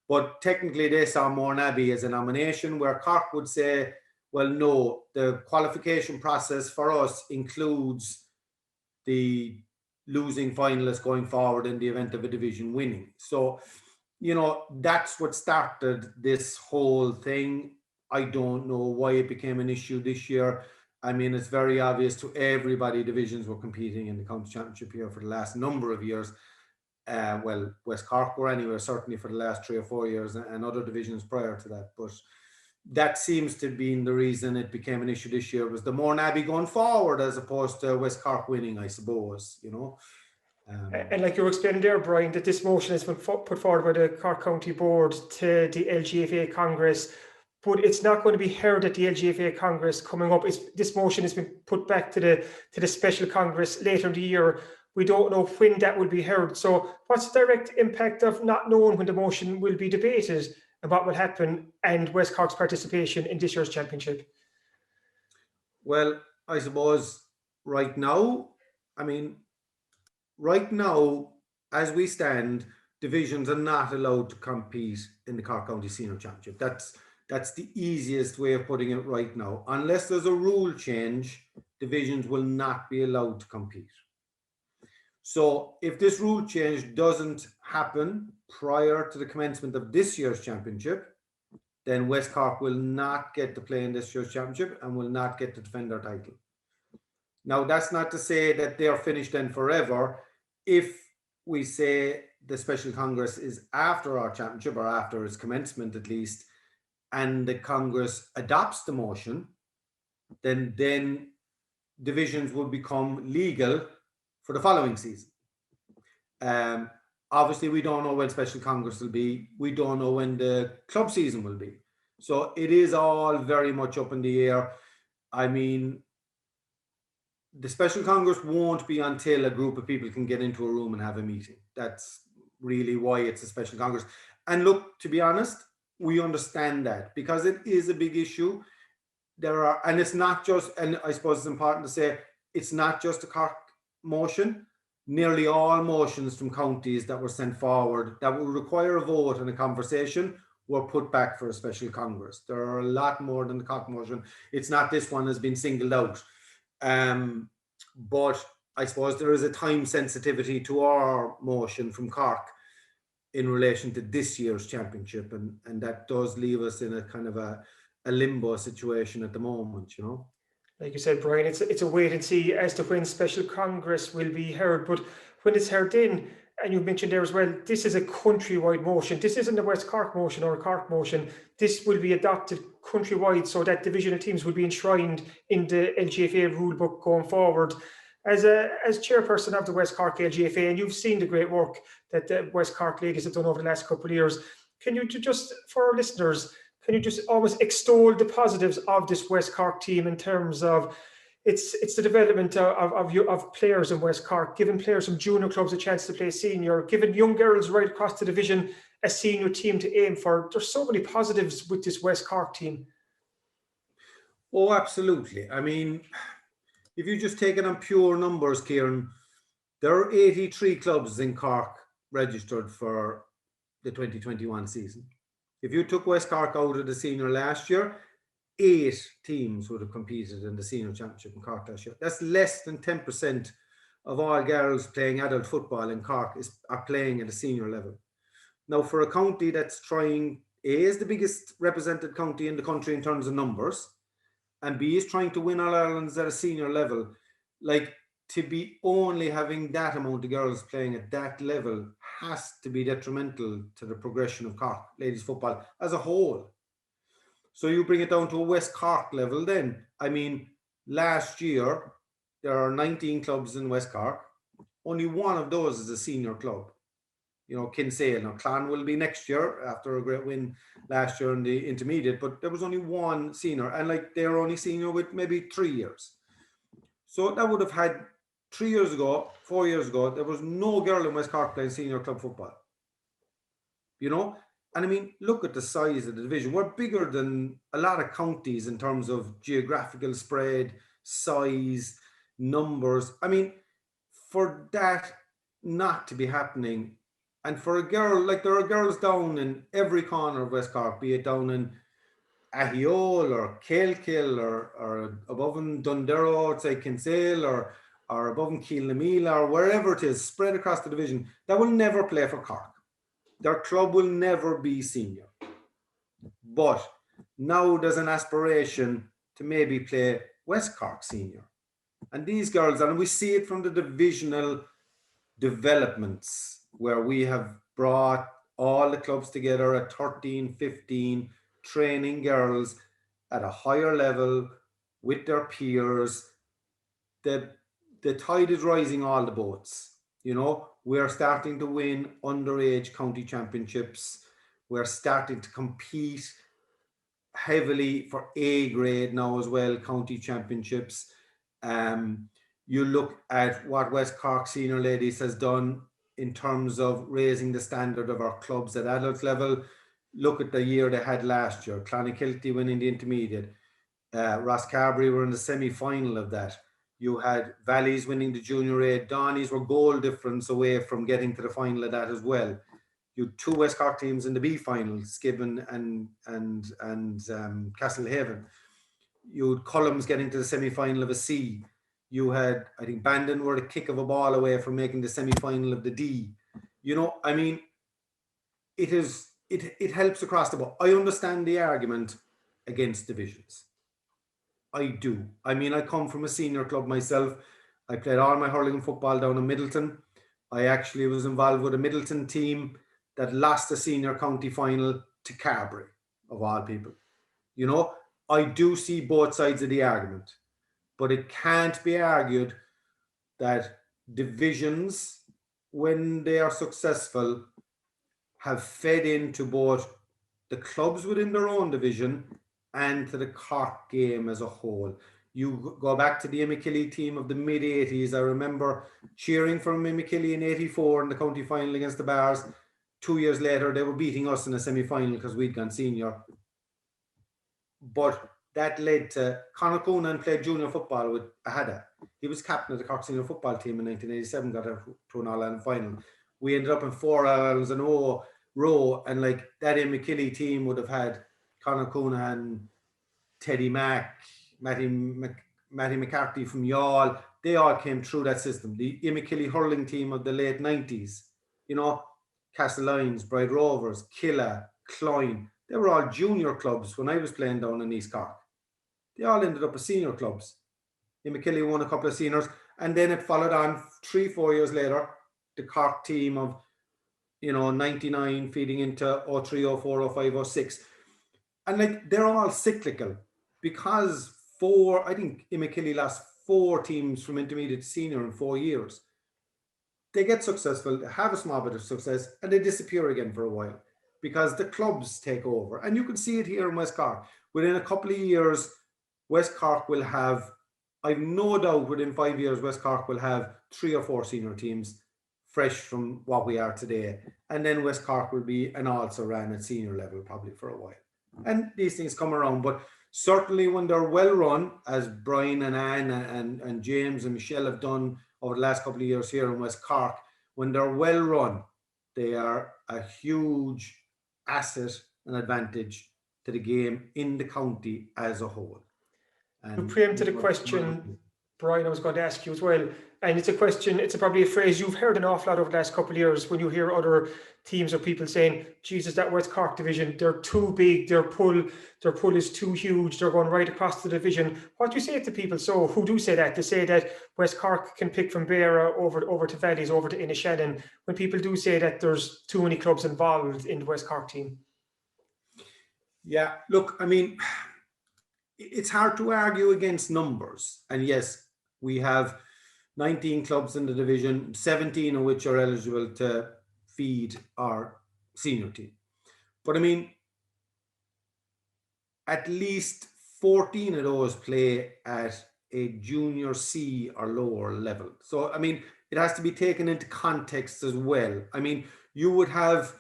But technically they saw Mourneabbey as a nomination, where Cork would say, well, no, the qualification process for us includes the losing finalists going forward in the event of a division winning. So, you know, that's what started this whole thing. I don't know why it became an issue this year. I mean, it's very obvious to everybody divisions were competing in the county championship here for the last number of years. Well, West Cork were anyway, certainly for the last 3 or 4 years, and other divisions prior to that. But that seems to be the reason it became an issue this year, was the Mourneabbey going forward as opposed to West Cork winning, I suppose, you know. And like you were explaining there, Brian, that this motion has been put forward by the Cork County Board to the LGFA Congress, but it's not going to be heard at the LGFA Congress coming up. This motion has been put back to the special Congress later in the year. We don't know when that will be heard. So what's the direct impact of not knowing when the motion will be debated and what will happen, and West Cork's participation in this year's championship? Well, I suppose right now, I mean, right now, as we stand, divisions are not allowed to compete in the Cork County Senior Championship. That's the easiest way of putting it right now. Unless there's a rule change, divisions will not be allowed to compete. So if this rule change doesn't happen prior to the commencement of this year's championship, then West Cork will not get to play in this year's championship and will not get to defend their title. Now, that's not to say that they are finished then forever. If we say the Special Congress is after our championship, or after its commencement at least, and the Congress adopts the motion, then divisions will become legal for the following season. Obviously, we don't know when Special Congress will be. We don't know when the club season will be. So it is all very much up in the air. I mean, the Special Congress won't be until a group of people can get into a room and have a meeting. That's really why it's a Special Congress. And look, to be honest, we understand that because it is a big issue. And it's not just, and I suppose it's important to say, it's not just a Cork motion. Nearly all motions from counties that were sent forward that would require a vote and a conversation were put back for a Special Congress. There are a lot more than the Cork motion. It's not this one has been singled out. But I suppose there is a time sensitivity to our motion from Cork in relation to this year's championship. And that does leave us in a kind of a limbo situation at the moment, you know. Like you said, Brian, it's a wait and see as to when Special Congress will be heard. But when it's heard in, and you mentioned there as well, this is a countrywide motion. This isn't a West Cork motion or a Cork motion. This will be adopted countrywide so that divisional teams will be enshrined in the LGFA rulebook going forward. As chairperson of the West Cork LGFA, and you've seen the great work that the West Cork ladies have done over the last couple of years, can you just, for our listeners, can you just almost extol the positives of this West Cork team in terms of it's the development of players in West Cork, giving players from junior clubs a chance to play senior, giving young girls right across the division a senior team to aim for. There's so many positives with this West Cork team. Oh, absolutely. I mean, if you just take it on pure numbers, Kieran, there are 83 clubs in Cork registered for the 2021 season. If you took West Cork out of the senior last year, 8 teams would have competed in the senior championship in Cork last year. That's less than 10% of all girls playing adult football in Cork are playing at a senior level. Now, for a county that's trying, A, is the biggest represented county in the country in terms of numbers, and B, is trying to win All Irelands at a senior level, like, to be only having that amount of girls playing at that level has to be detrimental to the progression of Cork ladies football as a whole. So you bring it down to a West Cork level then. I mean, last year, there are 19 clubs in West Cork. Only one of those is a senior club. You know, Kinsale. Now, Clan will be next year after a great win last year in the intermediate, but there was only one senior. And like, they're only senior with maybe 3 years. So that would have had 4 years ago, there was no girl in West Cork playing senior club football. You know? And I mean, look at the size of the division. We're bigger than a lot of counties in terms of geographical spread, size, numbers. I mean, for that not to be happening, and for a girl, like there are girls down in every corner of West Cork, be it down in Ahiol or Kelkill or above in Dundero outside Kinsale or above in Keelnamila or wherever it is, spread across the division, that will never play for Cork. Their club will never be senior. But now there's an aspiration to maybe play West Cork senior. And these girls, and we see it from the divisional developments where we have brought all the clubs together at 13, 15, training girls at a higher level with their peers. The tide is rising all the boats. You know, we're starting to win underage county championships. We're starting to compete heavily for A grade now as well, county championships. You look at what West Cork Senior Ladies has done in terms of raising the standard of our clubs at adult level. Look at the year they had last year. Clonakilty winning the intermediate. Rosscarbery were in the semi-final of that. You had Valleys winning the Junior A. Donnies were goal difference away from getting to the final of that as well. You had 2 West Cork teams in the B final, Skibbon and Castlehaven. You had Cullums getting to the semi-final of a C. You had, I think, Bandon were a kick of a ball away from making the semi-final of the D. You know, I mean, it helps across the board. I understand the argument against divisions. I do. I mean, I come from a senior club myself. I played all my hurling and football down in Middleton. I actually was involved with a Middleton team that lost the senior county final to Carbery, of all people. You know, I do see both sides of the argument, but it can't be argued that divisions, when they are successful, have fed into both the clubs within their own division and to the Cork game as a whole. You go back to the Imekilly team of the mid-80s. I remember cheering for Imekilly in 84 in the county final against the Bars. 2 years later, they were beating us in a semi-final because we'd gone senior. But that led to Conor Coonan played junior football with Ahada. He was captain of the Cork senior football team in 1987, got to an All-Ireland final. We ended up in 4 All-Irelands in a row, and like that Imekilly team would have had Conor Coonan, Teddy Mack, Matty McCarthy from Youghal. They all came through that system. The Imekilly hurling team of the late 90s, you know, Castlelyons, Bride Rovers, Killa, Cloyne, they were all junior clubs when I was playing down in East Cork. They all ended up as senior clubs. Imekilly won a couple of seniors, and then it followed on 3-4 years later, the Cork team of, you know, 99 feeding into 03, 04, 05, 06. And like, they're all cyclical because I think Imekilly lost 4 teams from intermediate to senior in 4 years. They get successful, they have a small bit of success, and they disappear again for a while because the clubs take over. And you can see it here in West Cork. Within a couple of years, West Cork will have, I've no doubt within 5 years, West Cork will have 3 or 4 senior teams fresh from what we are today. And then West Cork will be an also ran at senior level probably for a while. And these things come around, but certainly when they're well run, as Brian and Anne and James and Michelle have done over the last couple of years here in West Cork, when they're well run, they are a huge asset and advantage to the game in the county as a whole. And you preempted a question, Brian, I was going to ask you as well. And it's a question, it's probably a phrase you've heard an awful lot over the last couple of years when you hear other teams or people saying, Jesus, that West Cork division, they're too big, their pull is too huge, they're going right across the division. What do you say to people who do say that? They say that West Cork can pick from Beara over to Valleys, over to Inishannon, when people do say that there's too many clubs involved in the West Cork team? Yeah, look, I mean, it's hard to argue against numbers. And yes, we have 19 clubs in the division, 17 of which are eligible to feed our senior team. But I mean, at least 14 of those play at a junior C or lower level. So, I mean, it has to be taken into context as well. I mean, you would have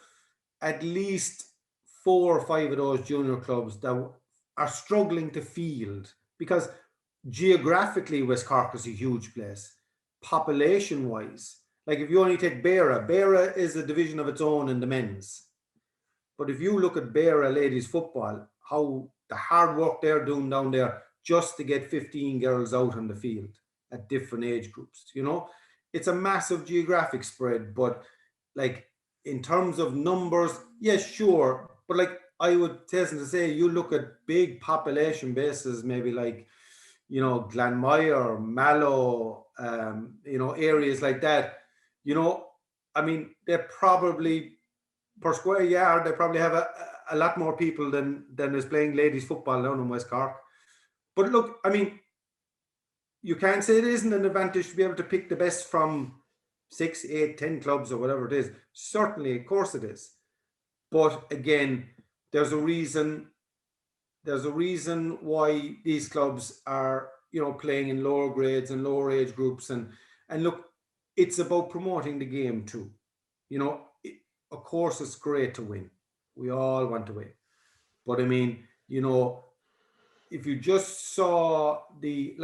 at least 4 or 5 of those junior clubs that are struggling to field because geographically West Cork is a huge place. Population wise, like if you only take Beara is a division of its own in the men's. But if you look at Beara ladies football, how the hard work they're doing down there just to get 15 girls out on the field at different age groups, you know, it's a massive geographic spread. But like in terms of numbers, yes, sure. But like I would hasten to say, you look at big population bases, maybe like, you know, Glanmire, Mallow, you know, areas like that, you know, I mean, they probably per square yard, they probably have a lot more people than is playing ladies football down in West Cork. But look, I mean, you can't say it isn't an advantage to be able to pick the best from 6, 8, 10 clubs or whatever it is. Certainly, of course it is. But again, there's a reason why these clubs are, you know, playing in lower grades and lower age groups. And look, it's about promoting the game too. You know, of course, it's great to win. We all want to win. But I mean, you know, if you just saw the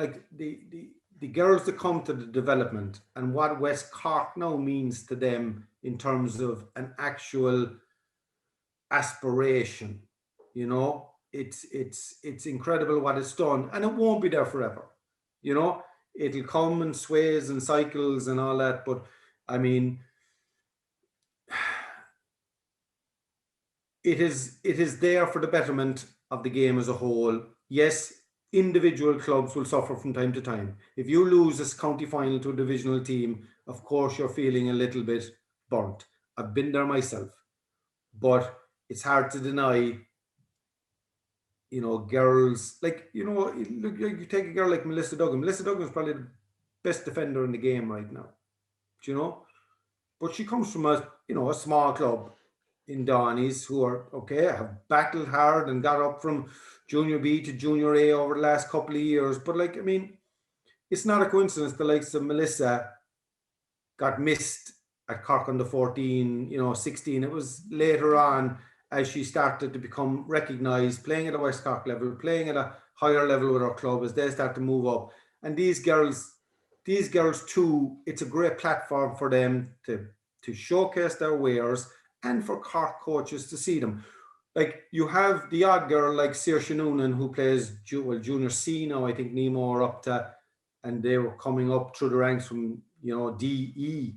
the girls that come to the development and what West Cork now means to them in terms of an actual aspiration, you know, it's incredible what it's done, and it won't be there forever. You know, it'll come and sways and cycles and all that, but I mean, it is there for the betterment of the game as a whole. Yes, individual clubs will suffer from time to time. If you lose this county final to a divisional team, of course you're feeling a little bit burnt. I've been there myself, but it's hard to deny, you know, girls like, you know, look, you take a girl like Melissa Duggan. Melissa Duggan is probably the best defender in the game right now, do you know? But she comes from a small club in Donny's who are okay, have battled hard and got up from junior B to junior A over the last couple of years. But like, I mean, it's not a coincidence the likes of Melissa got missed at Cork under 14, 16. It was later on as she started to become recognised, playing at a West Cork level, playing at a higher level with her club as they start to move up. And these girls too, it's a great platform for them to showcase their wares and for Cork coaches to see them. Like, you have the odd girl like Saoirse Noonan who plays junior C now, I think Nemo are up to, and they were coming up through the ranks from, DE.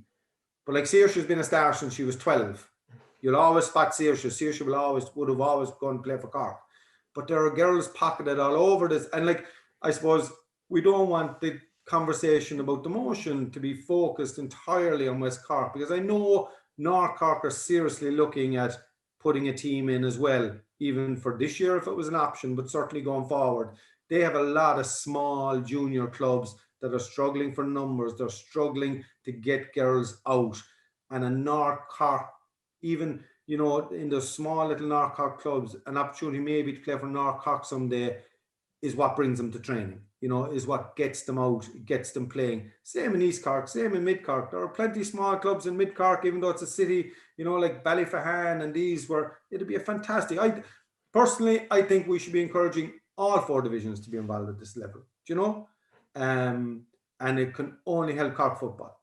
But like, Saoirse's been a star since she was 12. You'll always spot Saoirse. Saoirse would have always gone to play for Cork. But there are girls pocketed all over this. And like, I suppose we don't want the conversation about the motion to be focused entirely on West Cork, because I know North Cork are seriously looking at putting a team in as well, even for this year if it was an option, but certainly going forward. They have a lot of small junior clubs that are struggling for numbers. They're struggling to get girls out. And a North Cork, even, in the small little North Cork clubs, an opportunity maybe to play for North Cork someday is what brings them to training, is what gets them out, gets them playing. Same in East Cork, same in Mid Cork. There are plenty of small clubs in Mid Cork, even though it's a city, like Ballyfahan and these, where it'd be a fantastic. I think we should be encouraging all 4 divisions to be involved at this level, and it can only help Cork football,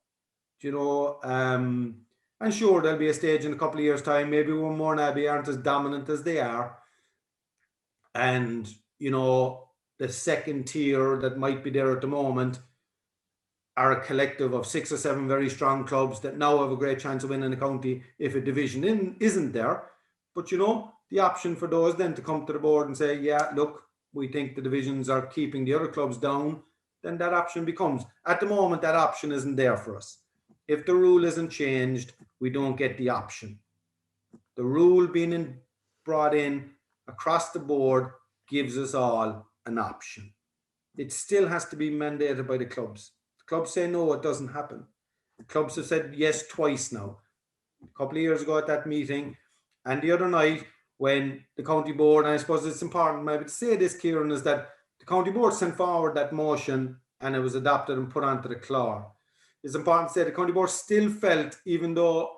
and sure, there'll be a stage in a couple of years' time, maybe when Mourne Abbey aren't as dominant as they are, and, the second tier that might be there at the moment are a collective of 6 or 7 very strong clubs that now have a great chance of winning the county if a division isn't there. But, the option for those then to come to the board and say, yeah, look, we think the divisions are keeping the other clubs down, then that option becomes. At the moment, that option isn't there for us. If the rule isn't changed, we don't get the option. The rule being brought in across the board gives us all an option. It still has to be mandated by the clubs. The clubs say no, it doesn't happen. The clubs have said yes twice now. A couple of years ago at that meeting, and the other night when the county board, and I suppose it's important maybe to say this, Kieran, is that the county board sent forward that motion and it was adopted and put onto the CLAR. It's important to say the county board still felt, even though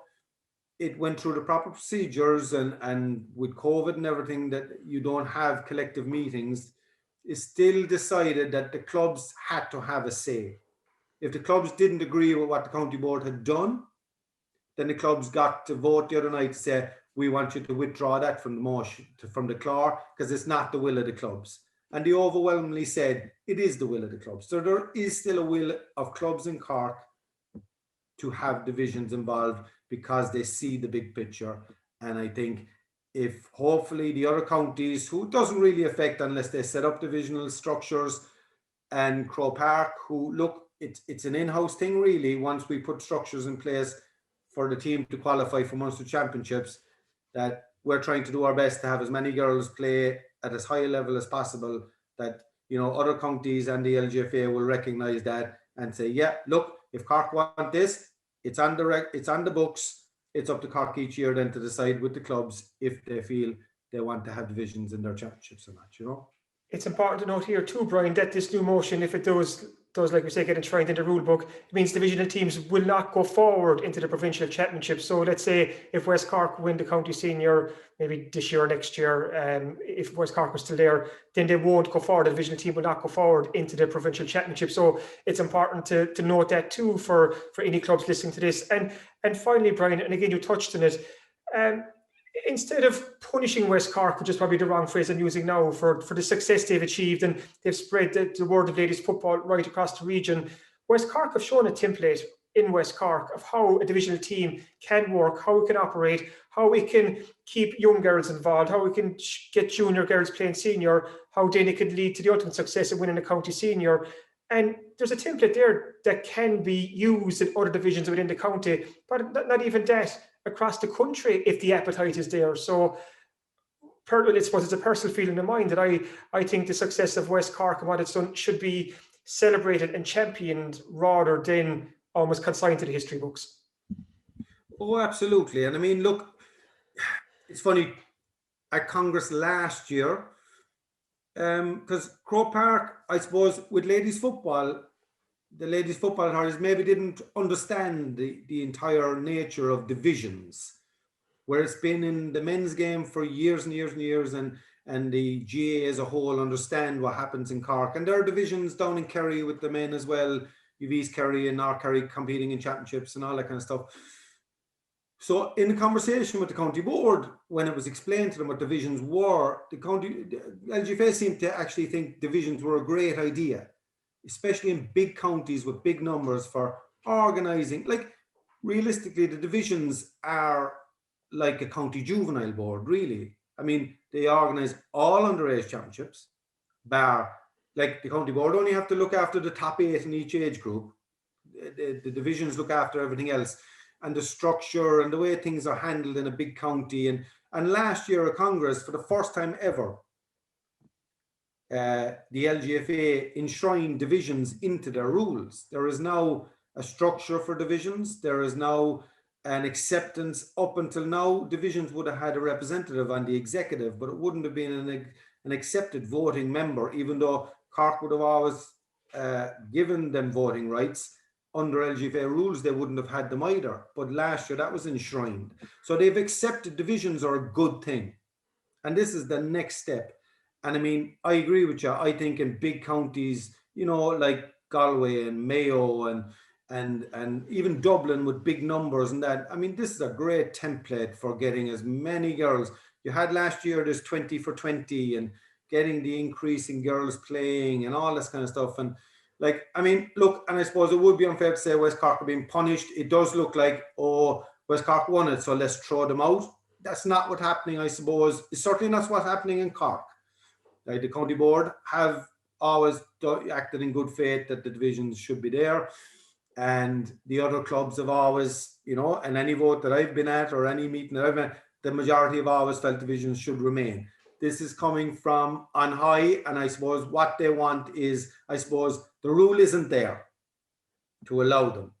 it went through the proper procedures and with COVID and everything, that you don't have collective meetings, it still decided that the clubs had to have a say. If the clubs didn't agree with what the county board had done, then the clubs got to vote the other night to say, we want you to withdraw that from the motion, from the CLAR, because it's not the will of the clubs. And they overwhelmingly said it is the will of the clubs. So there is still a will of clubs in Cork to have divisions involved because they see the big picture. And I think if hopefully the other counties, who it doesn't really affect unless they set up divisional structures, and Croke Park, who look, it's an in-house thing really, once we put structures in place for the team to qualify for Munster Championships, that we're trying to do our best to have as many girls play at as high a level as possible, that, other counties and the LGFA will recognise that and say, yeah, look, if Cork want this, it's on the books. It's up to Cork each year then to decide with the clubs if they feel they want to have divisions in their championships or not, it's important to note here too, Brian, that this new motion, if it does like we say, get enshrined in the rule book, it means divisional teams will not go forward into the provincial championship. So let's say if West Cork win the county senior, maybe this year or next year, if West Cork was still there, then they won't go forward. The divisional team will not go forward into the provincial championship. So it's important to note that too for any clubs listening to this. And finally, Brian, and again, you touched on it, instead of punishing West Cork, which is probably the wrong phrase I'm using now, for the success they've achieved, and they've spread the word of ladies football right across the region, West Cork have shown a template in West Cork of how a divisional team can work, how it can operate, how we can keep young girls involved, how we can get junior girls playing senior, how then it can lead to the ultimate success of winning a county senior. And there's a template there that can be used in other divisions within the county, but not even that, across the country if the appetite is there. So I suppose it's a personal feeling of mine that I think the success of West Cork and what it's done should be celebrated and championed rather than almost consigned to the history books. Oh, absolutely. And I mean, look, it's funny, at Congress last year, because Croke Park, I suppose, with ladies football, the ladies football authorities maybe didn't understand the entire nature of divisions, where it's been in the men's game for years and years and years, and the GA as a whole understand what happens in Cork. And there are divisions down in Kerry with the men as well. You've East Kerry and North Kerry competing in championships and all that kind of stuff. So in the conversation with the county board, when it was explained to them what the LGFA seemed to actually think divisions were a great idea, especially in big counties with big numbers for organising. Like, realistically, the divisions are like a county juvenile board, really. I mean, they organise all underage championships, bar, like the county board only have to look after the top 8 in each age group. The divisions look after everything else. And the structure and the way things are handled in a big county. And last year at Congress, for the first time ever, the LGFA enshrined divisions into their rules. There is now a structure for divisions. There is now an acceptance. Up until now, divisions would have had a representative on the executive, but it wouldn't have been an accepted voting member, even though Cork would have always given them voting rights. Under LGFA rules, they wouldn't have had them either. But last year, that was enshrined. So they've accepted divisions are a good thing. And this is the next step. And I mean, I agree with you. I think in big counties, you know, like Galway and Mayo and even Dublin with big numbers and that, I mean, this is a great template for getting as many girls. You had last year, there's 20 for 20 and getting the increase in girls playing and all this kind of stuff. And like, I mean, look, and I suppose it would be unfair to say West Cork are being punished. It does look like, oh, West Cork won it, so let's throw them out. That's not what's happening, I suppose. It's certainly not what's happening in Cork. Like, the county board have always acted in good faith that the divisions should be there. And the other clubs have always, you know, and any vote that I've been at or any meeting that I've been at, the majority have always felt divisions should remain. This is coming from on high, and I suppose what they want is, I suppose, the rule isn't there to allow them.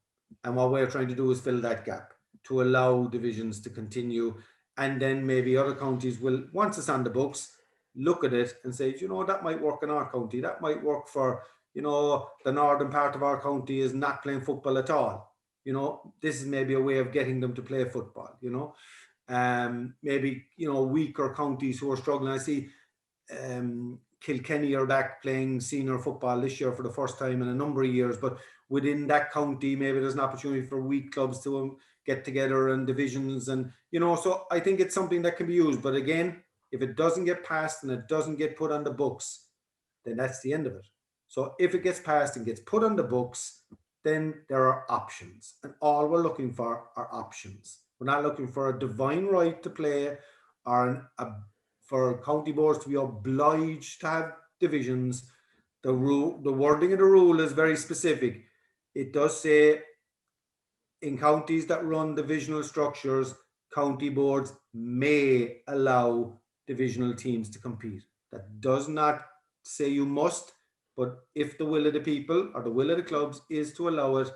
And what we're trying to do is fill that gap to allow divisions to continue. And then maybe other counties will, once it's on the books, look at it and say, you know, that might work in our county. That might work for, you know, the northern part of our county is not playing football at all. You know, this is maybe a way of getting them to play football, you know. Maybe, you know, weaker counties who are struggling. I see Kilkenny are back playing senior football this year for the first time in a number of years, but within that county, maybe there's an opportunity for weak clubs to get together and divisions, and, you know, so I think it's something that can be used. But again, if it doesn't get passed and it doesn't get put on the books, then that's the end of it. So if it gets passed and gets put on the books, then there are options, and all we're looking for are options. We're not looking for a divine right to play or for county boards to be obliged to have divisions. The wording of the rule is very specific. It does say in counties that run divisional structures, county boards may allow divisional teams to compete. That does not say you must, but if the will of the people or the will of the clubs is to allow it,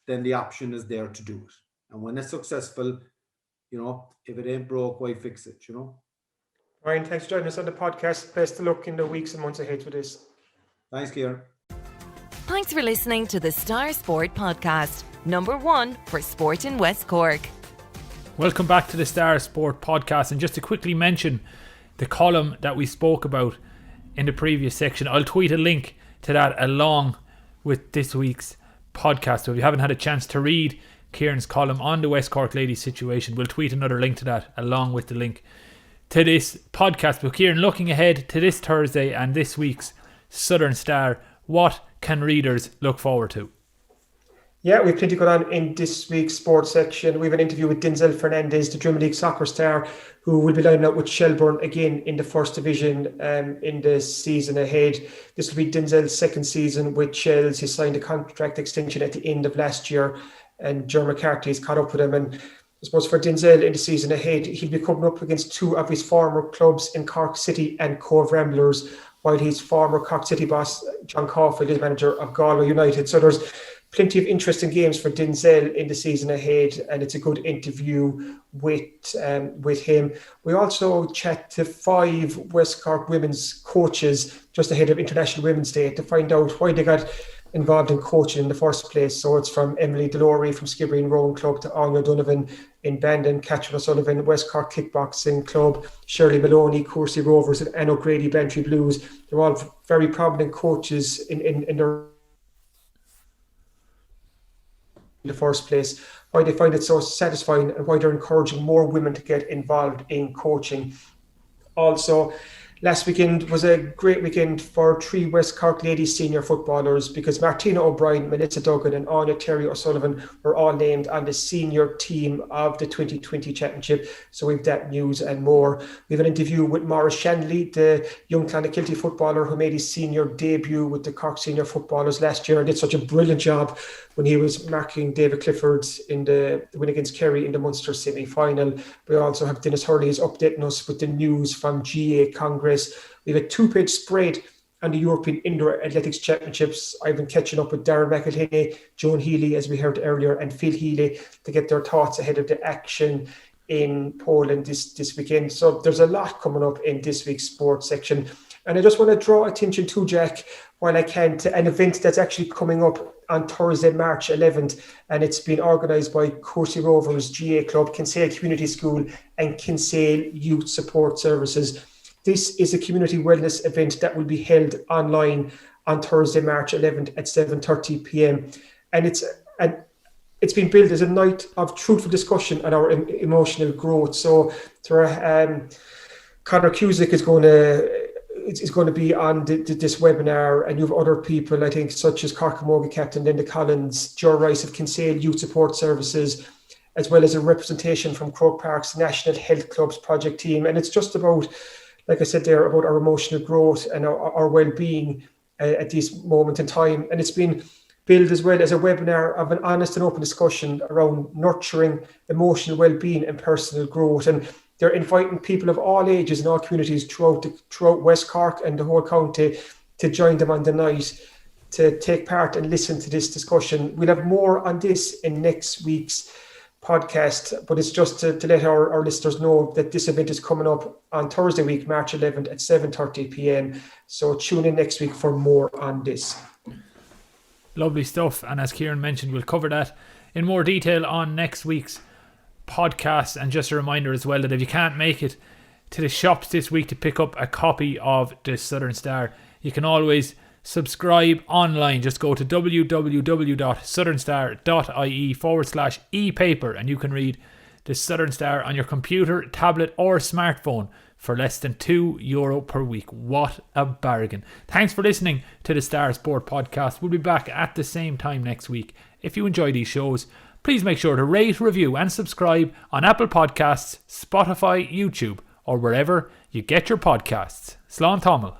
then the option is there to do it. And when it's successful, you know, if it ain't broke, why fix it, you know? Ryan, thanks for joining us on the podcast. Best of luck in the weeks and months ahead with this. Thanks, Kieran. Thanks for listening to the Star Sport Podcast, number 1 for sport in West Cork. Welcome back to the Star Sport Podcast, and just to quickly mention the column that we spoke about in the previous section, I'll tweet a link to that along with this week's podcast. So if you haven't had a chance to read Kieran's column on the West Cork Ladies situation, we'll tweet another link to that along with the link to this podcast. But Kieran, looking ahead to this Thursday and this week's Southern Star, what can readers look forward to? Yeah, we've plenty going on in this week's sports section. We have an interview with Denzel Fernandez, the German League soccer star, who will be lining up with Shelbourne again in the first division in the season ahead. This will be Denzel's second season with Shells. He signed a contract extension at the end of last year, and Joan McCarthy has caught up with him. And I suppose for Denzel in the season ahead, he'll be coming up against two of his former clubs in Cork City and Cove Ramblers, while his former Cork City boss, John Caulfield, is manager of Galway United. So there's plenty of interesting games for Denzel in the season ahead, and it's a good interview with him. We also chat to 5 West Cork women's coaches just ahead of International Women's Day to find out why they got involved in coaching in the first place. So it's from Emily Delory from Skibbereen and Rowing Club to Anya Donovan in Bandon, Catherine O'Sullivan, West Cork Kickboxing Club, Shirley Maloney, Coursey Rovers, and Anne O'Grady, Bantry Blues. They're all very prominent coaches in their in the first place, why they find it so satisfying and why they're encouraging more women to get involved in coaching. Also, last weekend was a great weekend for 3 West Cork ladies senior footballers, because Martina O'Brien, Melissa Duggan and Anya Terry O'Sullivan were all named on the senior team of the 2020 championship. So we've that news and more. We have an interview with Maurice Shanley, the young Clonakilty footballer who made his senior debut with the Cork senior footballers last year and did such a brilliant job when he was marking David Clifford in the win against Kerry in the Munster semi-final. We also have Dennis Hurley is updating us with the news from GA Congress. We have a 2-page spread on the European Indoor Athletics Championships. I've been catching up with Darren McElhinney, Joan Healy, as we heard earlier, and Phil Healy to get their thoughts ahead of the action in Poland this weekend. So there's a lot coming up in this week's sports section. And I just want to draw attention to, Jack, while I can, to an event that's actually coming up on Thursday, March 11th, and it's been organised by Coursey Rovers, GA Club, Kinsale Community School and Kinsale Youth Support Services. This is a community wellness event that will be held online on Thursday, March 11th at 7:30 p.m. And it's been billed as a night of truthful discussion on our emotional growth. So Conor Cusick is going to be on this webinar, and you have other people, I think, such as Cork Camogie captain Linda Collins, Joe Rice of Kinsale Youth Support Services, as well as a representation from Croke Park's National Health Club's project team. And it's just about, like I said there, about our emotional growth and our well-being at this moment in time. And it's been billed as well as a webinar of an honest and open discussion around nurturing emotional well-being and personal growth. And they're inviting people of all ages and all communities throughout West Cork and the whole county to join them on the night to take part and listen to this discussion. We'll have more on this in next week's podcast, but it's just to let our listeners know that this event is coming up on Thursday week, March 11th at 7:30 p.m. So tune in next week for more on this. Lovely stuff. And as Kieran mentioned, we'll cover that in more detail on next week's podcast. And just a reminder as well that if you can't make it to the shops this week to pick up a copy of the Southern Star, you can always subscribe online. Just go to www.thesouthernstar.ie/e-paper and you can read the Southern Star on your computer, tablet or smartphone for less than €2 per week. What a bargain. Thanks for listening to the Star Sport Podcast. We'll be back at the same time next week. If you enjoy these shows, please make sure to rate, review and subscribe on Apple Podcasts, Spotify, YouTube or wherever you get your podcasts. Slán Tamil.